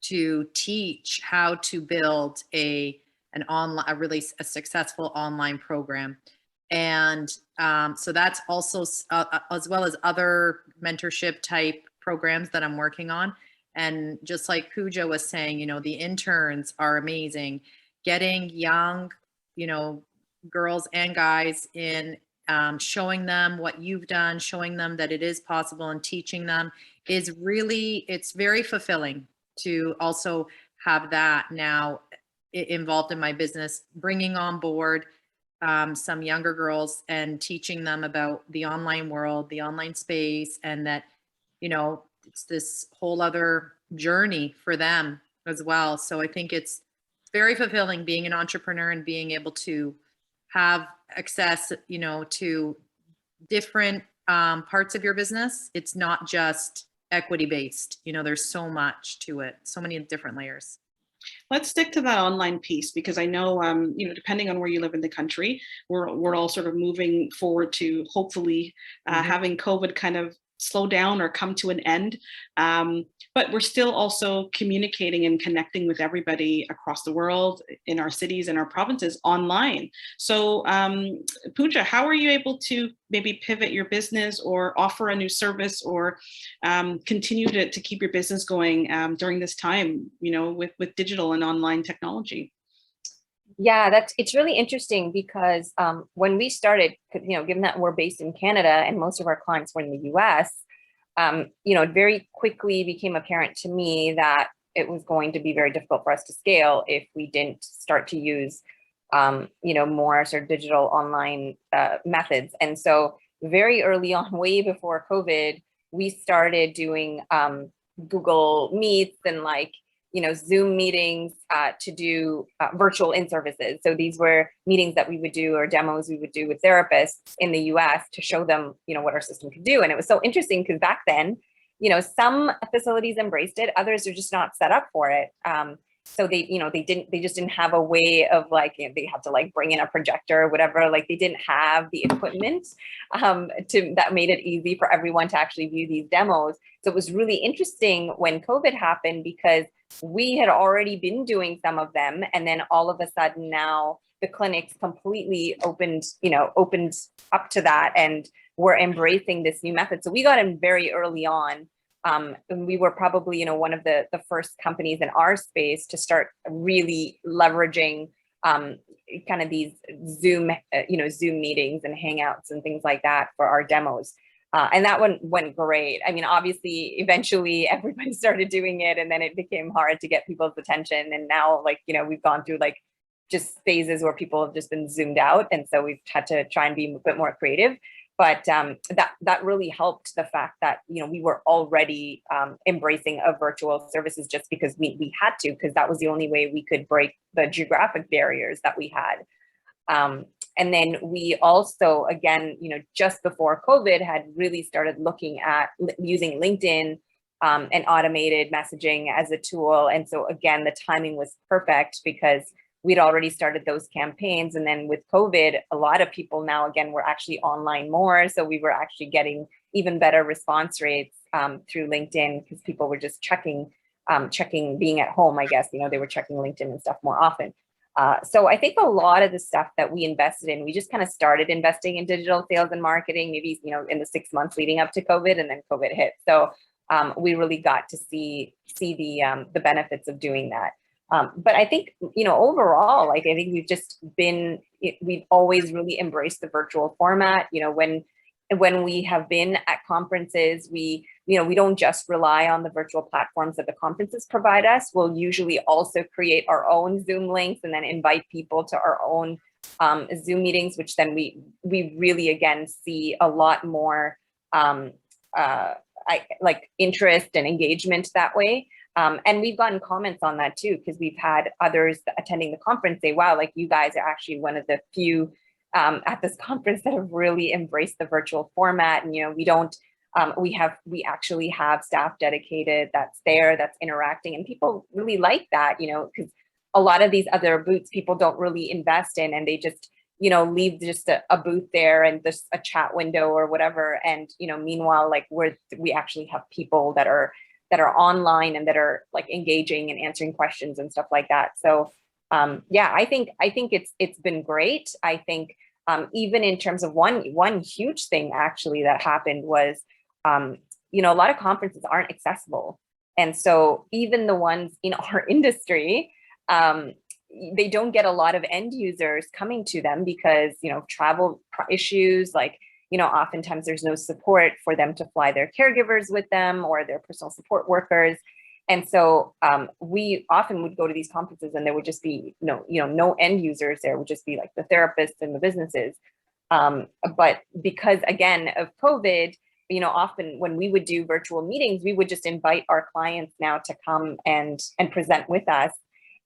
Speaker 4: to teach how to build a really successful online program. And so that's also as well as other mentorship type programs that I'm working on. And just like Pooja was saying, you know, the interns are amazing. Getting young, you know, girls and guys in, showing them what you've done, showing them that it is possible, and teaching them is really, it's very fulfilling to also have that now involved in my business, bringing on board some younger girls and teaching them about the online world, the online space, and that, you know, it's this whole other journey for them as well. So I think it's very fulfilling being an entrepreneur and being able to have access, you know, to different parts of your business. It's not just equity based, you know, there's so much to it, so many different layers.
Speaker 2: Let's stick to that online piece, because I know, you know, depending on where you live in the country, we're all sort of moving forward to hopefully having COVID kind of slow down or come to an end. But we're still also communicating and connecting with everybody across the world, in our cities and our provinces, online. So Pooja, how are you able to maybe pivot your business or offer a new service or continue to keep your business going during this time, with digital and online technology?
Speaker 5: Yeah, it's really interesting because when we started, given that we're based in Canada and most of our clients were in the US, it very quickly became apparent to me that it was going to be very difficult for us to scale if we didn't start to use, more sort of digital online methods. And so very early on, way before COVID, we started doing Google Meets and Zoom meetings to do virtual in-services. So these were meetings that we would do or demos we would do with therapists in the US to show them, what our system could do. And it was so interesting because back then, some facilities embraced it, others are just not set up for it. So they just didn't have a way of they had to bring in a projector or whatever, they didn't have the equipment that made it easy for everyone to actually view these demos. So it was really interesting when COVID happened because we had already been doing some of them. And then all of a sudden now the clinics completely opened up to that and we're embracing this new method. So we got in very early on. And we were probably, one of the first companies in our space to start really leveraging kind of these Zoom meetings and Hangouts and things like that for our demos. And that one went great. I mean, obviously, eventually everybody started doing it and then it became hard to get people's attention. And now, we've gone through just phases where people have just been zoomed out. And so we've had to try and be a bit more creative. But that really helped the fact that, we were already embracing of virtual services just because we had to, because that was the only way we could break the geographic barriers that we had. And then we also, again, just before COVID had really started looking at using LinkedIn and automated messaging as a tool. And so again, the timing was perfect because we'd already started those campaigns. And then with COVID, a lot of people now, again, were actually online more. So we were actually getting even better response rates through LinkedIn because people were just checking being at home, I guess, they were checking LinkedIn and stuff more often. So I think a lot of the stuff that we invested in, we just kind of started investing in digital sales and marketing, maybe, in the 6 months leading up to COVID, and then COVID hit. So we really got to see the benefits of doing that. But I think, overall, I think we've always really embraced the virtual format. When we have been at conferences, we don't just rely on the virtual platforms that the conferences provide us. We'll usually also create our own Zoom links and then invite people to our own Zoom meetings, which then we really, again, see a lot more interest and engagement that way. And we've gotten comments on that too, because we've had others attending the conference say, wow, you guys are actually one of the few at this conference that have really embraced the virtual format. And, we actually have staff dedicated that's there, that's interacting, and people really like that, because a lot of these other booths people don't really invest in, and they just, leave just a booth there and just a chat window or whatever. And, meanwhile, we actually have people that are online and that are engaging and answering questions and stuff like that. So I think it's been great. I think even in terms of one huge thing actually that happened was, a lot of conferences aren't accessible. And so even the ones in our industry, they don't get a lot of end users coming to them because, travel issues, oftentimes there's no support for them to fly their caregivers with them or their personal support workers. And so we often would go to these conferences and there would just be no end users. There would just be the therapists and the businesses. But because, again, of COVID, often when we would do virtual meetings, we would just invite our clients now to come and present with us.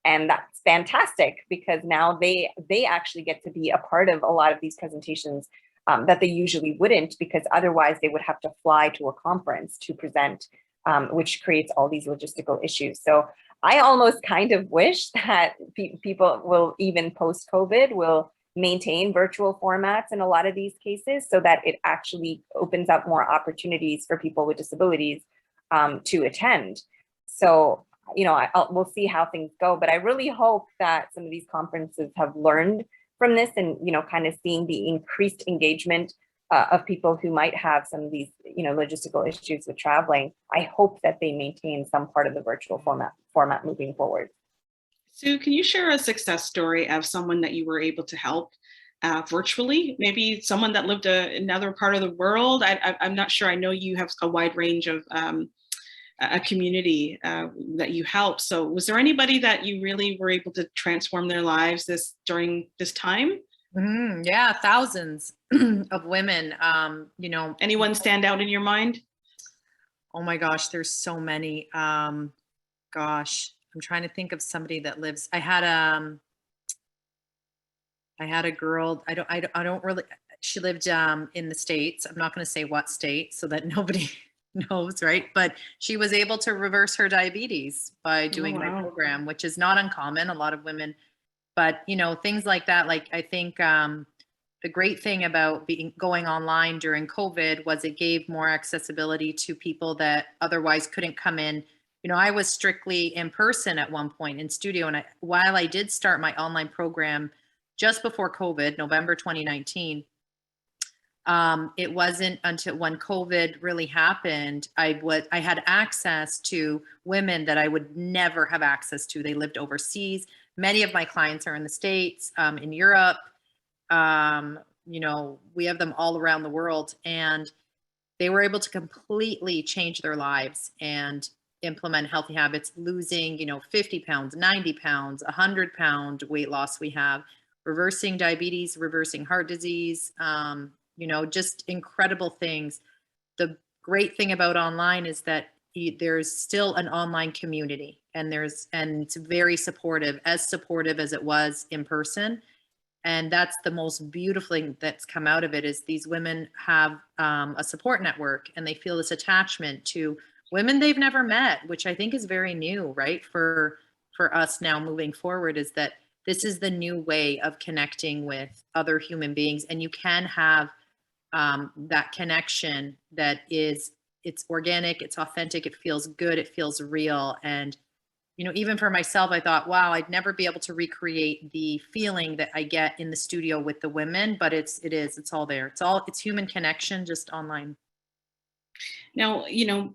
Speaker 5: And that's fantastic because now they actually get to be a part of a lot of these presentations that they usually wouldn't, because otherwise they would have to fly to a conference to present, which creates all these logistical issues. So I almost kind of wish that people will, even post-COVID, will maintain virtual formats in a lot of these cases so that it actually opens up more opportunities for people with disabilities to attend. So, we'll see how things go, but I really hope that some of these conferences have learned from this and, kind of seeing the increased engagement of people who might have some of these, logistical issues with traveling. I hope that they maintain some part of the virtual format moving forward.
Speaker 2: Sue, can you share a success story of someone that you were able to help virtually? Maybe someone that lived another part of the world. I'm not sure. I know you have a wide range of a community that you help. So was there anybody that you really were able to transform their lives during this time?
Speaker 4: Yeah, thousands of women.
Speaker 2: Anyone stand out in your mind?
Speaker 4: Oh my gosh, there's so many. Gosh, I'm trying to think of somebody that lives. I had a girl. I don't really. She lived in the States. I'm not going to say what state so that nobody knows, right? But she was able to reverse her diabetes by doing my program, which is not uncommon. A lot of women, but things like that. Like I think the great thing about going online during COVID was it gave more accessibility to people that otherwise couldn't come in. I was strictly in person at one point in studio, and while I did start my online program just before COVID, November 2019. It wasn't until when COVID really happened, I had access to women that I would never have access to. They lived overseas. Many of my clients are in the States, in Europe. We have them all around the world, and they were able to completely change their lives and implement healthy habits, losing, 50 pounds, 90 pounds, 100-pound weight loss we have, reversing diabetes, reversing heart disease, just incredible things. The great thing about online is that there's still an online community, and it's very supportive as it was in person. And that's the most beautiful thing that's come out of it, is these women have a support network, and they feel this attachment to women they've never met, which I think is very new, right? For us now moving forward, is that this is the new way of connecting with other human beings, and you can have that connection that it's organic, it's authentic, it feels good, it feels real. And even for myself, I thought, wow, I'd never be able to recreate the feeling that I get in the studio with the women, but it's all there. It's human connection, just online.
Speaker 2: Now,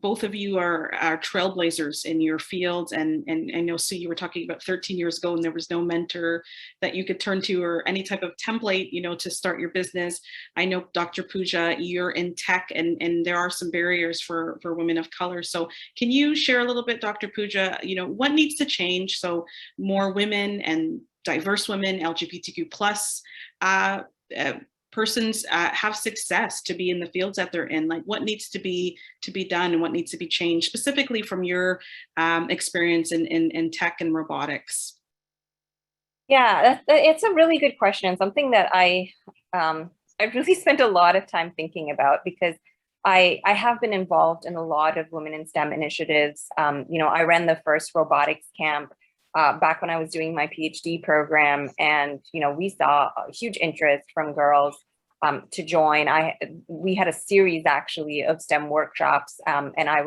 Speaker 2: both of you are trailblazers in your fields, and I know, Sue, you were talking about 13 years ago and there was no mentor that you could turn to or any type of template, to start your business. I know, Dr. Pooja, you're in tech, and there are some barriers for women of color. So can you share a little bit, Dr. Pooja, what needs to change so more women and diverse women, LGBTQ plus persons have success to be in the fields that they're in? Like, what needs to be done and what needs to be changed, specifically from your experience in tech and robotics?
Speaker 5: Yeah, it's a really good question, and something that I've really spent a lot of time thinking about, because I have been involved in a lot of women in STEM initiatives. I ran the first robotics camp back when I was doing my PhD program, and we saw a huge interest from girls to join. We had a series actually of STEM workshops, and I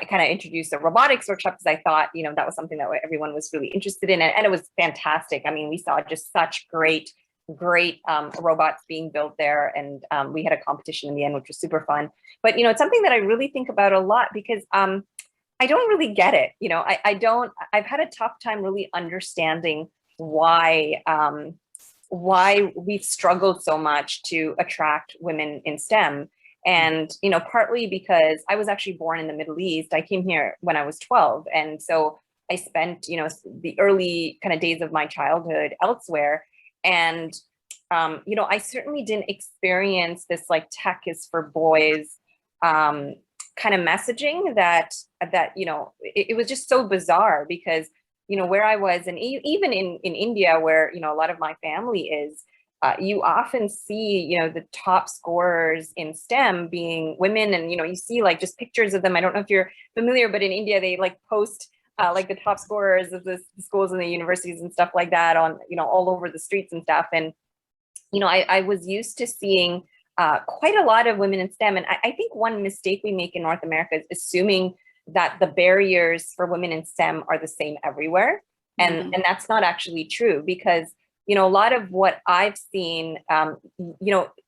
Speaker 5: kind of introduced the robotics workshop because I thought that was something that everyone was really interested in, and it was fantastic. I mean, we saw just such great robots being built there, and we had a competition in the end, which was super fun. But it's something that I really think about a lot, because I don't really get it. I've had a tough time really understanding why we've struggled so much to attract women in STEM. And, partly because I was actually born in the Middle East. I came here when I was 12. And so I spent, the early kind of days of my childhood elsewhere. And, I certainly didn't experience this like tech is for boys kind of messaging that it was just so bizarre, because where I was, and even in India, where a lot of my family is, you often see the top scorers in STEM being women, and you see like just pictures of them. I don't know if you're familiar, but in India they like post like the top scorers of the schools and the universities and stuff like that on all over the streets and stuff. And I was used to seeing quite a lot of women in STEM. And I think one mistake we make in North America is assuming that the barriers for women in STEM are the same everywhere. And that's not actually true, because, a lot of what I've seen,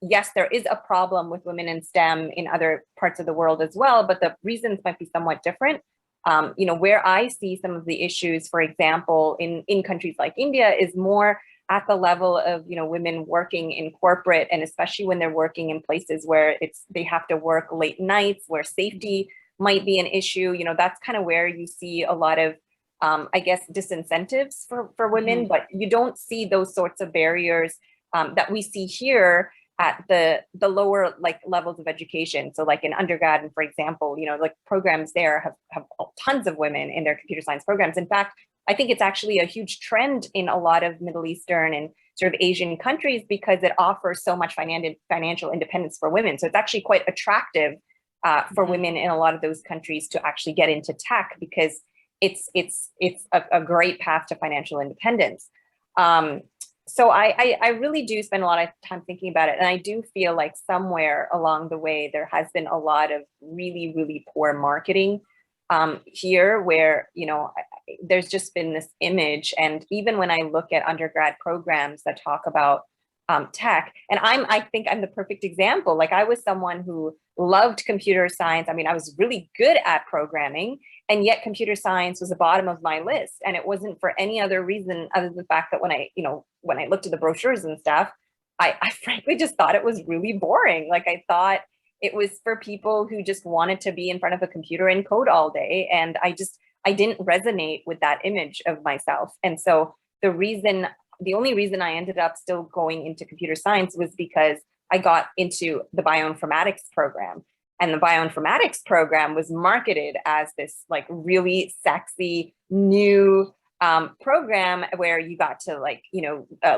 Speaker 5: yes, there is a problem with women in STEM in other parts of the world as well, but the reasons might be somewhat different. Where I see some of the issues, for example, in countries like India, is more at the level of, women working in corporate, and especially when they're working in places where they have to work late nights, where safety might be an issue. That's kind of where you see a lot of, I guess, disincentives for women, but you don't see those sorts of barriers that we see here at the lower levels of education. So like in undergrad, and for example, programs there have tons of women in their computer science programs. In fact, I think it's actually a huge trend in a lot of Middle Eastern and sort of Asian countries, because it offers so much financial independence for women. So it's actually quite attractive for women in a lot of those countries to actually get into tech, because it's a great path to financial independence. So I really do spend a lot of time thinking about it. And I do feel like somewhere along the way, there has been a lot of really, really poor marketing here, where, there's just been this image. And even when I look at undergrad programs that talk about tech, and I think I'm the perfect example. Like, I was someone who loved computer science. I mean, I was really good at programming, and yet computer science was the bottom of my list. And it wasn't for any other reason other than the fact that when I looked at the brochures and stuff, I frankly just thought it was really boring. Like, I thought it was for people who just wanted to be in front of a computer and code all day. And I didn't resonate with that image of myself. And so the only reason I ended up still going into computer science was because I got into the bioinformatics program. And the bioinformatics program was marketed as this like really sexy new program where you got to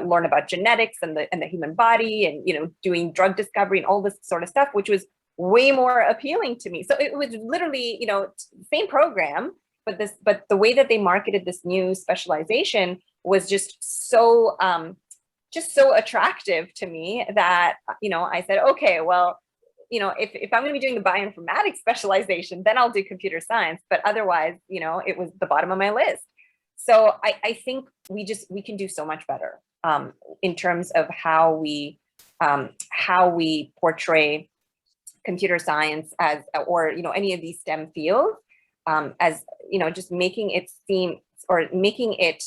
Speaker 5: learn about genetics and the human body, and doing drug discovery and all this sort of stuff, which was way more appealing to me. So it was literally same program, but the way that they marketed this new specialization was just so attractive to me that I said, okay, well, if I'm going to be doing the bioinformatics specialization, then I'll do computer science. But otherwise, it was the bottom of my list. So I think we can do so much better in terms of how we portray computer science as, or any of these STEM fields as just making it seem, or making it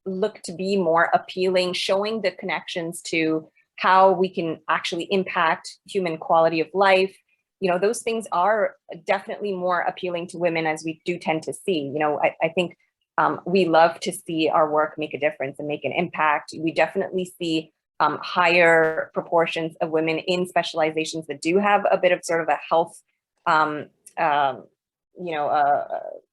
Speaker 5: look to be more appealing, showing the connections to how we can actually impact human quality of life. Those things are definitely more appealing to women, as we do tend to see. I think we love to see our work make a difference and make an impact. We definitely see higher proportions of women in specializations that do have a bit of sort of a health,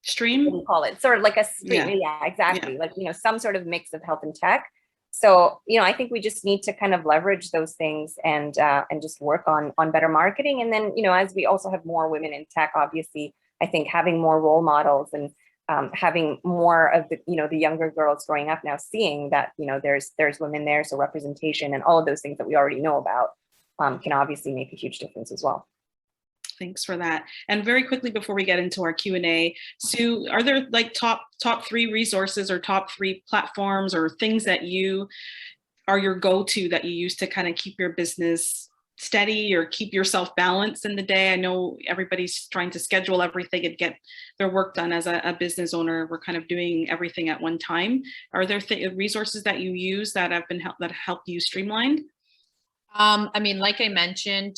Speaker 2: stream.
Speaker 5: What do you call it? Sort of like a stream. Yeah, exactly. Yeah. Like, some sort of mix of health and tech. So, I think we just need to kind of leverage those things and just work on better marketing. And then, as we also have more women in tech, obviously, I think having more role models and having more of the younger girls growing up now seeing that, there's women there. So representation and all of those things that we already know about can obviously make a huge difference as well.
Speaker 2: Thanks for that. And very quickly before we get into our Q&A, Sue, are there like top 3 resources or top 3 platforms or things that you are your go-to that you use to kind of keep your business steady or keep yourself balanced in the day? I know everybody's trying to schedule everything and get their work done. As a business owner, we're kind of doing everything at one time. Are there resources that you use that have helped you streamline?
Speaker 4: I mean, like I mentioned,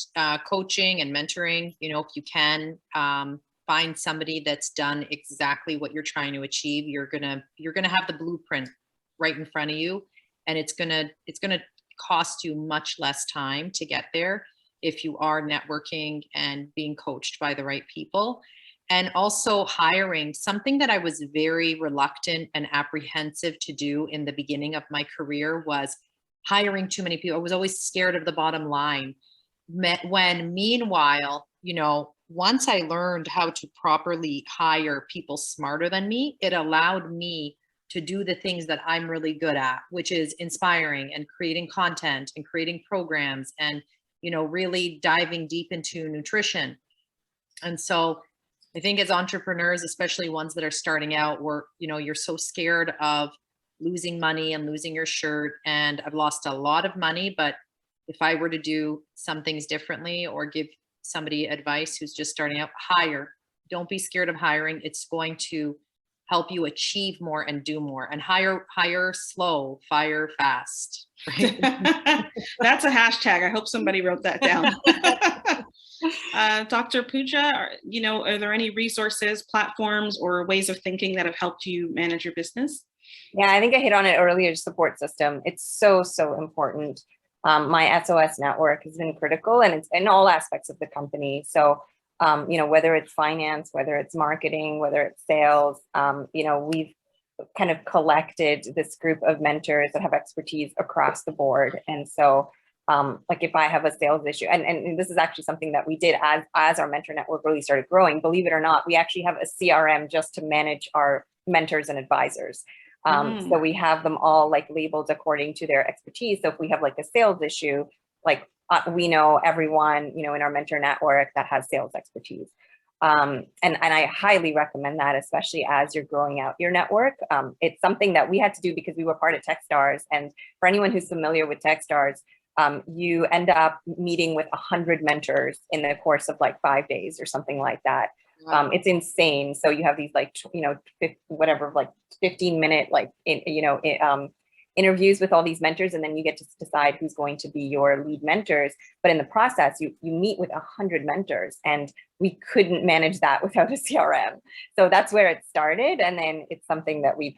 Speaker 4: coaching and mentoring, if you can find somebody that's done exactly what you're trying to achieve, you're going to have the blueprint right in front of you, and it's going to cost you much less time to get there if you are networking and being coached by the right people. And also hiring, something that I was very reluctant and apprehensive to do in the beginning of my career was hiring too many people. I was always scared of the bottom line. When meanwhile, once I learned how to properly hire people smarter than me, it allowed me to do the things that I'm really good at, which is inspiring and creating content and creating programs and, you know, really diving deep into nutrition. And so I think as entrepreneurs, especially ones that are starting out, you know, you're so scared of losing money and losing your shirt. And I've lost a lot of money, but if I were to do some things differently or give somebody advice who's just starting out, hire. Don't be scared of hiring. It's going to help you achieve more and do more. And hire slow, fire fast. Right?
Speaker 2: That's a hashtag. I hope somebody wrote that down. Dr. Pooja, you know, are there any resources, platforms, or ways of thinking that have helped you manage your business?
Speaker 5: Yeah, I think I hit on it earlier, support system. It's so, so important. My SOS network has been critical, and it's in all aspects of the company. So, you know, whether it's finance, whether it's marketing, whether it's sales, you know, we've kind of collected this group of mentors that have expertise across the board. And so, like if I have a sales issue, and this is actually something that we did as our mentor network really started growing, believe it or not, we actually have a CRM just to manage our mentors and advisors. So we have them all like labeled according to their expertise. So if we have like a sales issue, like we know everyone, you know, in our mentor network that has sales expertise. And I highly recommend that, especially as you're growing out your network. It's something that we had to do because we were part of Techstars. And for anyone who's familiar with Techstars, you end up meeting with 100 mentors in the course of like 5 days or something like that. Wow. It's insane. So you have these like, you know, whatever, like 15-minute, like, interviews with all these mentors, and then you get to decide who's going to be your lead mentors. But in the process, you meet with 100 mentors, and we couldn't manage that without a CRM. So that's where it started. And then it's something that we've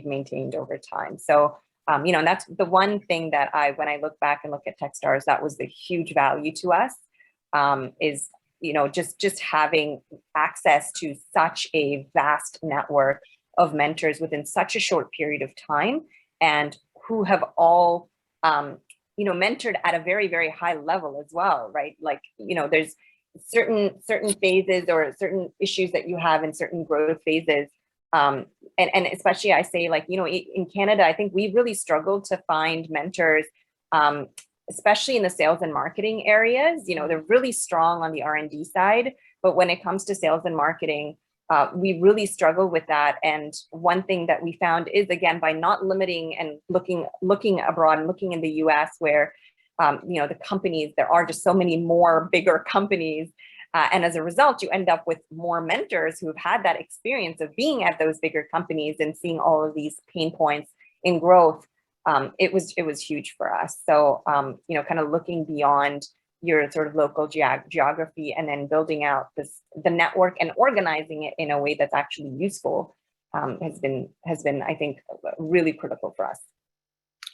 Speaker 5: maintained over time. So, you know, and that's the one thing that when I look back and look at Techstars, that was the huge value to us, is, you know, just having access to such a vast network of mentors within such a short period of time, and who have all, you know, mentored at a very, very high level as well, right? Like, you know, there's certain phases or certain issues that you have in certain growth phases. And especially I say, like, you know, in Canada, I think we really struggled to find mentors, especially in the sales and marketing areas. You know, they're really strong on the R&D side, but when it comes to sales and marketing, we really struggle with that. And one thing that we found is, again, by not limiting and looking abroad and looking in the US, where, you know, the companies, there are just so many more bigger companies. And as a result, you end up with more mentors who have had that experience of being at those bigger companies and seeing all of these pain points in growth. It was huge for us. So, you know, kind of looking beyond your sort of local geography, and then building out the network and organizing it in a way that's actually useful, has been, I think, really critical for us.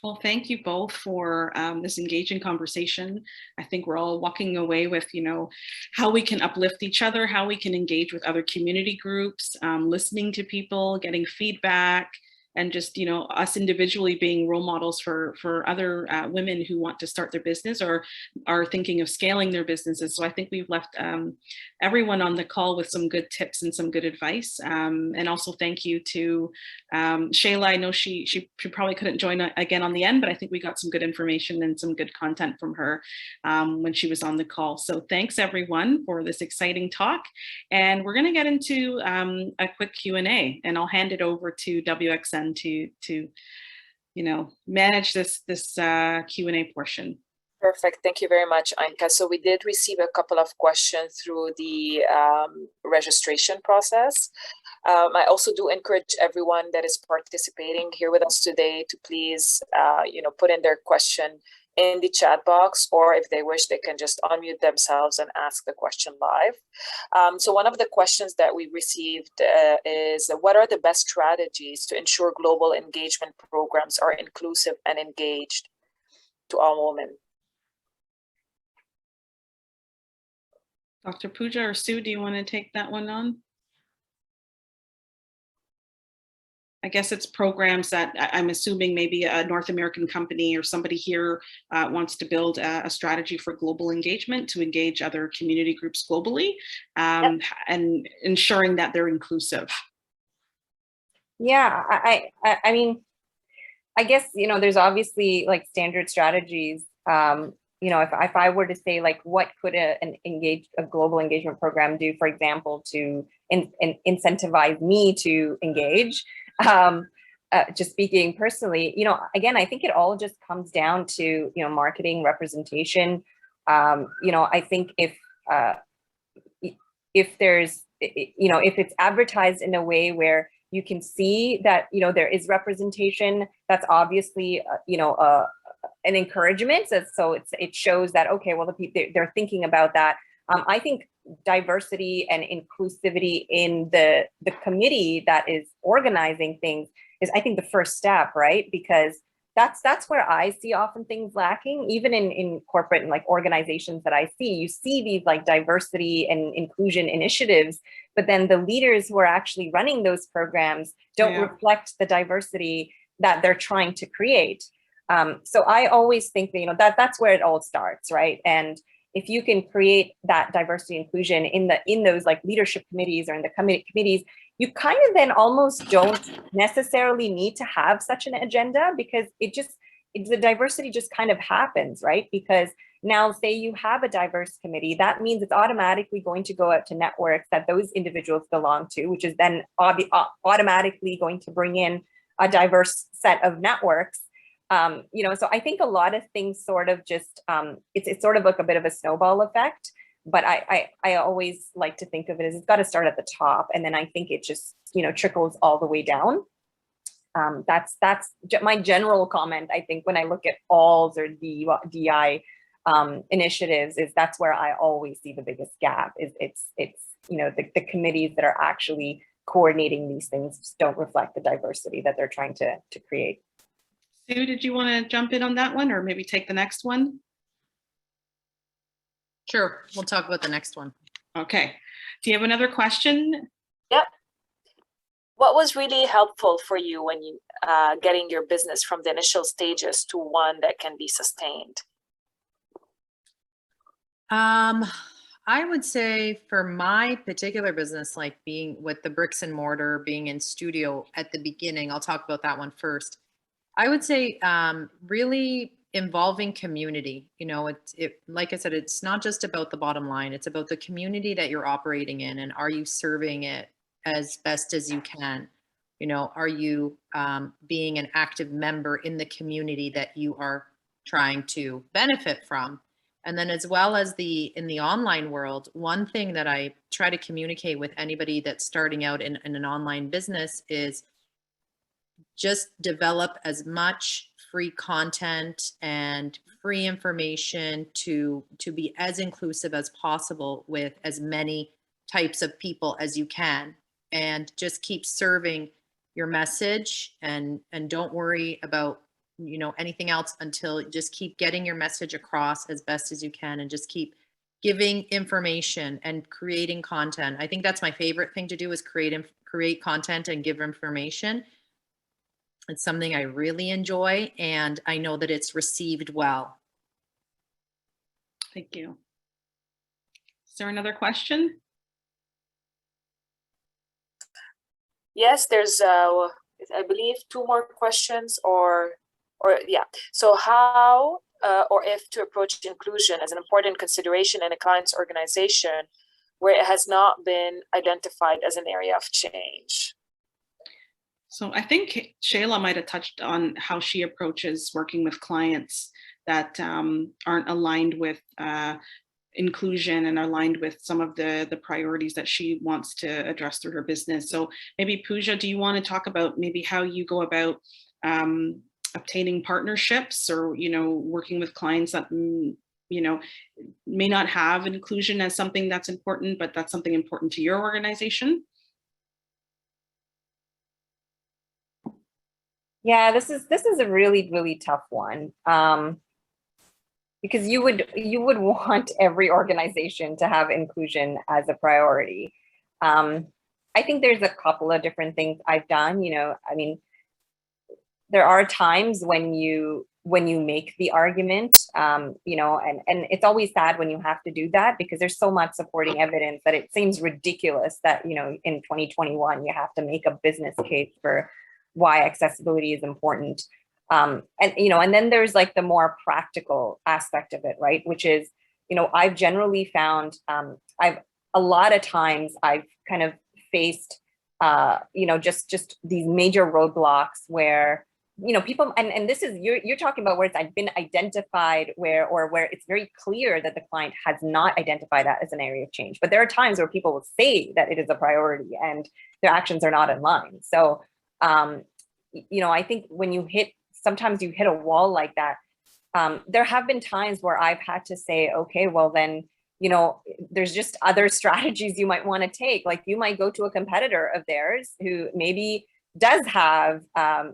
Speaker 2: Well, thank you both for this engaging conversation. I think we're all walking away with, you know, how we can uplift each other, how we can engage with other community groups, listening to people, getting feedback, and just, you know, us individually being role models for other women who want to start their business or are thinking of scaling their businesses. So I think we've left everyone on the call with some good tips and some good advice. And also thank you to Shayla. I know she probably couldn't join again on the end, but I think we got some good information and some good content from her when she was on the call. So thanks everyone for this exciting talk. And we're gonna get into a quick Q&A, and I'll hand it over to WXN to you know, manage this Q&A portion.
Speaker 6: Perfect. Thank you very much, Ainka. So we did receive a couple of questions through the registration process. I also do encourage everyone that is participating here with us today to please, you know, put in their question in the chat box, or if they wish, they can just unmute themselves and ask the question live. So one of the questions that we received is, what are the best strategies to ensure global engagement programs are inclusive and engaged to all women?
Speaker 2: Dr. Pooja or Sue, do you want to take that one on? I guess it's programs that I'm assuming maybe a North American company or somebody here wants to build a strategy for global engagement to engage other community groups globally, and ensuring that they're inclusive.
Speaker 5: Yeah, I mean, I guess, there's obviously like standard strategies. If I were to say like, what could a global engagement program do, for example, to incentivize me to engage, just speaking personally, again, I think it all just comes down to, marketing, representation. I think if there's, if it's advertised in a way where you can see that, there is representation, that's obviously, an encouragement. So it shows that, okay, well, the people, they're thinking about that. I think diversity and inclusivity in the committee that is organizing things is, I think, the first step, right? Because that's where I see often things lacking, even in corporate and like organizations that I see. You see these like diversity and inclusion initiatives, but then the leaders who are actually running those programs don't reflect the diversity that they're trying to create. So I always think that, that's where it all starts, right? And if you can create that diversity inclusion in those like leadership committees or in the committees, you kind of then almost don't necessarily need to have such an agenda, because the diversity just kind of happens, right? Because now, say you have a diverse committee, that means it's automatically going to go out to networks that those individuals belong to, which is then automatically going to bring in a diverse set of networks. So I think a lot of things sort of just, it's sort of like a bit of a snowball effect, but I always like to think of it as it's got to start at the top. And then I think it just, trickles all the way down. That's my general comment. I think when I look at ALS or DI initiatives, is that's where I always see the biggest gap. Is it's the committees that are actually coordinating these things don't reflect the diversity that they're trying to create.
Speaker 2: Sue, did you want to jump in on that one, or maybe take the next one?
Speaker 4: Sure, we'll talk about the next one.
Speaker 2: Okay. Do you have another question?
Speaker 6: Yep. What was really helpful for you when you getting your business from the initial stages to one that can be sustained?
Speaker 4: I would say for my particular business, like being with the bricks and mortar, being in studio at the beginning, I'll talk about that one first. I would say really involving community. Like I said, it's not just about the bottom line. It's about the community that you're operating in, and are you serving it as best as you can? Are you being an active member in the community that you are trying to benefit from? And then, as well as in the online world, one thing that I try to communicate with anybody that's starting out in an online business is just develop as much free content and free information to be as inclusive as possible with as many types of people as you can, and just keep serving your message, and don't worry about anything else until just keep getting your message across as best as you can, and just keep giving information and creating content. I think that's my favorite thing to do, is create content and give information. It's something I really enjoy, and I know that it's received well.
Speaker 2: Thank you. Is there another question?
Speaker 6: Yes, there's I believe 2 more questions, or yeah. So how or if to approach inclusion as an important consideration in a client's organization where it has not been identified as an area of change?
Speaker 2: So I think Shayla might have touched on how she approaches working with clients that aren't aligned with inclusion and aligned with some of the priorities that she wants to address through her business. So maybe Pooja, do you want to talk about maybe how you go about obtaining partnerships, or working with clients that may not have inclusion as something that's important, but that's something important to your organization?
Speaker 5: Yeah, this is a really, really tough one, because you would want every organization to have inclusion as a priority. I think there's a couple of different things I've done. I mean, there are times when you when you make the argument, you know, and it's always sad when you have to do that because there's so much supporting evidence that it seems ridiculous that, you know, in 2021, you have to make a business case for why accessibility is important. And, you know, and then there's like the more practical aspect of it, right? Which is, you know, I've generally found, a lot of times I've kind of faced, you know, just these major roadblocks where, you know, people, and this is, you're talking about where it's been identified where it's very clear that the client has not identified that as an area of change. But there are times where people will say that it is a priority and their actions are not in line. So, you know, I think when you sometimes you hit a wall like that, there have been times where I've had to say, okay, well then, you know, there's just other strategies you might want to take. Like you might go to a competitor of theirs who maybe does have,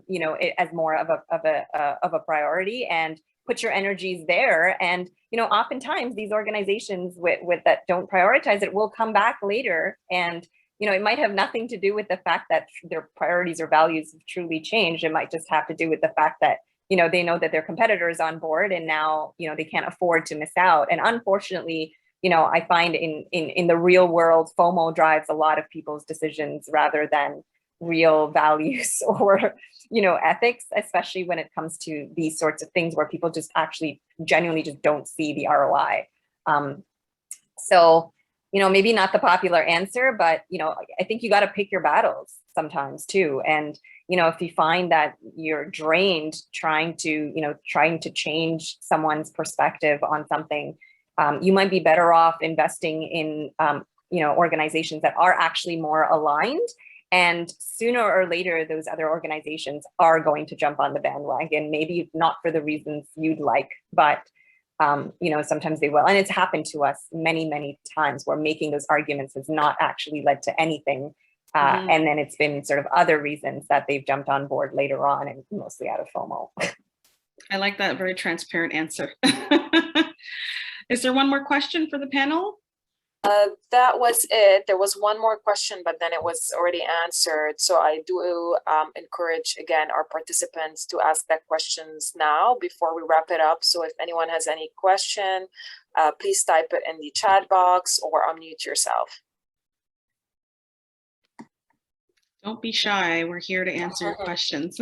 Speaker 5: you know, it as more of a priority and put your energies there. And, you know, oftentimes these organizations with that don't prioritize it will come back later. And, you know, it might have nothing to do with the fact that their priorities or values have truly changed. It might just have to do with the fact that, you know, they know that their competitor is on board and now, you know, they can't afford to miss out. And unfortunately, you know, I find in the real world, FOMO drives a lot of people's decisions rather than real values or, you know, ethics, especially when it comes to these sorts of things where people just actually genuinely just don't see the ROI. So, you know, maybe not the popular answer, but, you know, I think you got to pick your battles sometimes too. And, you know, if you find that you're drained trying to change someone's perspective on something, you might be better off investing in, you know, organizations that are actually more aligned. And sooner or later, those other organizations are going to jump on the bandwagon, maybe not for the reasons you'd like, but, you know, sometimes they will. And it's happened to us many, many times where making those arguments has not actually led to anything. And then it's been sort of other reasons that they've jumped on board later on and mostly out of FOMO.
Speaker 2: I like that very transparent answer. Is there one more question for the panel?
Speaker 6: That was it. There was one more question, but then it was already answered. So I do encourage, again, our participants to ask that questions now before we wrap it up. So if anyone has any question, please type it in the chat box or unmute yourself.
Speaker 2: Don't be shy. We're here to answer your questions.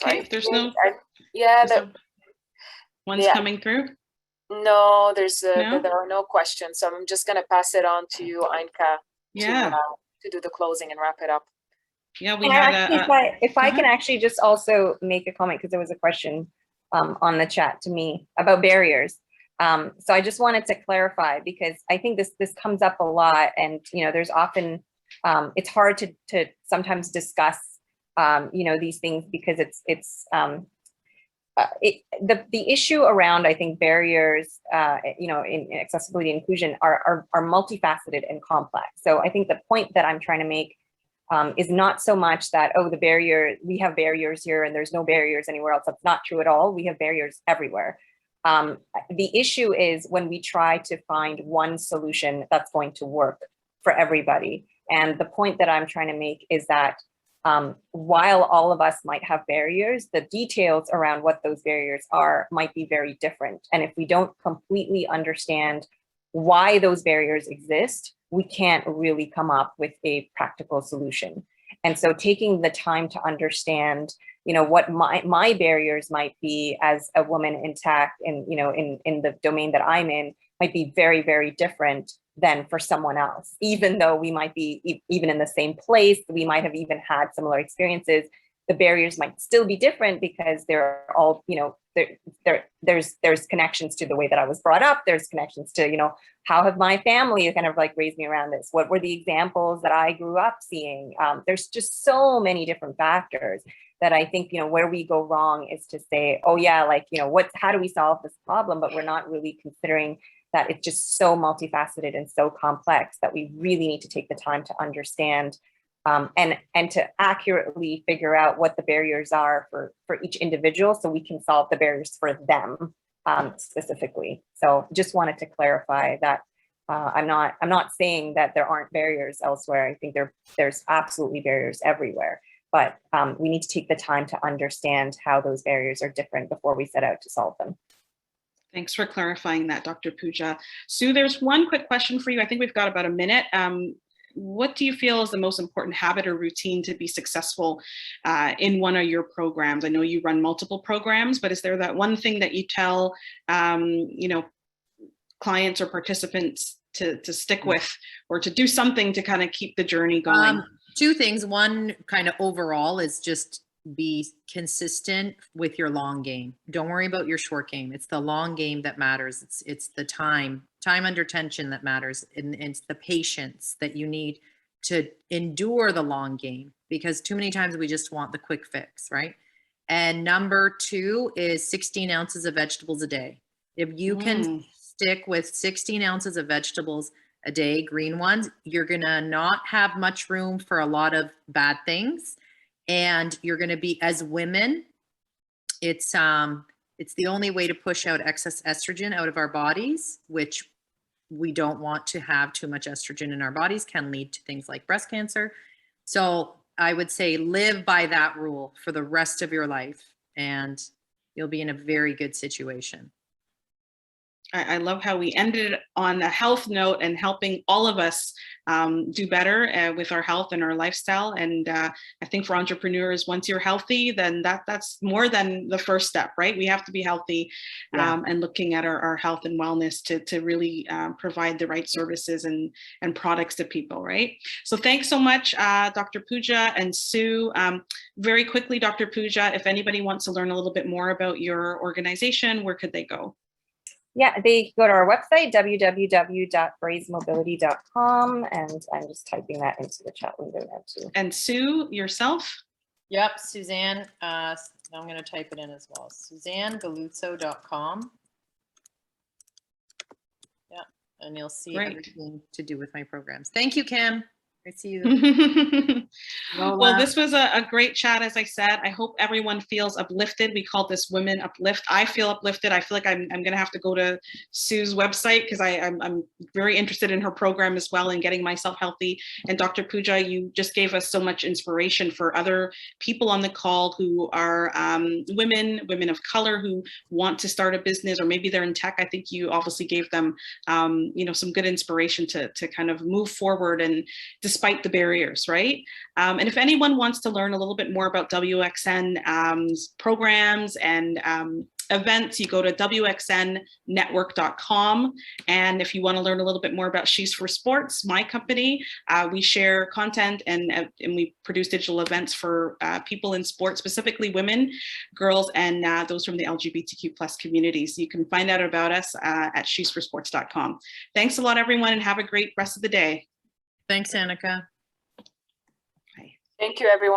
Speaker 2: Okay, if there's no, one's coming through.
Speaker 6: No, there are no questions. So I'm just going to pass it on to you, Ainka, to do the closing and wrap it up.
Speaker 2: Yeah, we had
Speaker 5: if I can actually just also make a comment, because there was a question on the chat to me about barriers. So I just wanted to clarify, because I think this comes up a lot, and you know, there's often it's hard to sometimes discuss you know, these things because the issue around, I think, barriers, you know, in accessibility and inclusion are multifaceted and complex. So I think the point that I'm trying to make is not so much that, oh, we have barriers here and there's no barriers anywhere else. That's not true at all. We have barriers everywhere. The issue is when we try to find one solution that's going to work for everybody. And the point that I'm trying to make is that while all of us might have barriers, the details around what those barriers are might be very different. And if we don't completely understand why those barriers exist, we can't really come up with a practical solution. And so taking the time to understand, you know, what my barriers might be as a woman in tech and, you know, in the domain that I'm in might be very, very different than for someone else. Even though we might be even in the same place, we might have even had similar experiences, the barriers might still be different because they're all, you know, there's connections to the way that I was brought up. There's connections to, you know, how have my family kind of like raised me around this? What were the examples that I grew up seeing? There's just so many different factors that I think, you know, where we go wrong is to say, oh yeah, like, you know, how do we solve this problem? But we're not really considering that it's just so multifaceted and so complex that we really need to take the time to understand and to accurately figure out what the barriers are for each individual, so we can solve the barriers for them specifically. So just wanted to clarify that I'm not saying that there aren't barriers elsewhere. I think there's absolutely barriers everywhere, but we need to take the time to understand how those barriers are different before we set out to solve them.
Speaker 2: Thanks for clarifying that, Dr. Pooja. Sue, there's one quick question for you. I think we've got about a minute. What do you feel is the most important habit or routine to be successful in one of your programs? I know you run multiple programs, but is there that one thing that you tell, clients or participants to stick with, or to do something to kind of keep the journey going?
Speaker 4: Two things. One, kind of overall, is just be consistent with your long game. Don't worry about your short game. It's the long game that matters. It's the time under tension that matters. And it's the patience that you need to endure the long game, because too many times we just want the quick fix, right? And number two is 16 ounces of vegetables a day. If you can stick with 16 ounces of vegetables a day, green ones, you're gonna not have much room for a lot of bad things. And you're going to be, as women, it's the only way to push out excess estrogen out of our bodies, which we don't want to have. Too much estrogen in our bodies can lead to things like breast cancer. So I would say live by that rule for the rest of your life, and you'll be in a very good situation.
Speaker 2: I love how we ended on a health note and helping all of us do better with our health and our lifestyle. And I think for entrepreneurs, once you're healthy, then that's more than the first step, right? We have to be healthy and looking at our health and wellness to really provide the right services and products to people, right? So thanks so much, Dr. Pooja and Sue. Very quickly, Dr. Pooja, if anybody wants to learn a little bit more about your organization, where could they go?
Speaker 5: Yeah, they go to our website, www.braisemobility.com, and I'm just typing that into the chat window now too.
Speaker 2: And Sue, yourself?
Speaker 4: Yep, Suzanne, I'm going to type it in as well. SuzanneGalluzzo.com. Yeah, and you'll see everything to do with my programs. Thank you, Kim. I see you.
Speaker 2: Well, this was a great chat, as I said. I hope everyone feels uplifted. We call this Women Uplift. I feel uplifted. I feel like I'm going to have to go to Sue's website, because I'm very interested in her program as well and getting myself healthy. And Dr. Pooja, you just gave us so much inspiration for other people on the call who are women of color who want to start a business, or maybe they're in tech. I think you obviously gave them some good inspiration to kind of move forward, and despite the barriers, right? And if anyone wants to learn a little bit more about WXN programs and events, you go to wxnnetwork.com. And if you want to learn a little bit more about She's for Sports, my company, we share content and we produce digital events for people in sports, specifically women, girls, and those from the LGBTQ plus communities. You can find out about us at shesforsports.com. Thanks a lot, everyone, and have a great rest of the day.
Speaker 4: Thanks, Ainka.
Speaker 6: Thank you, everyone.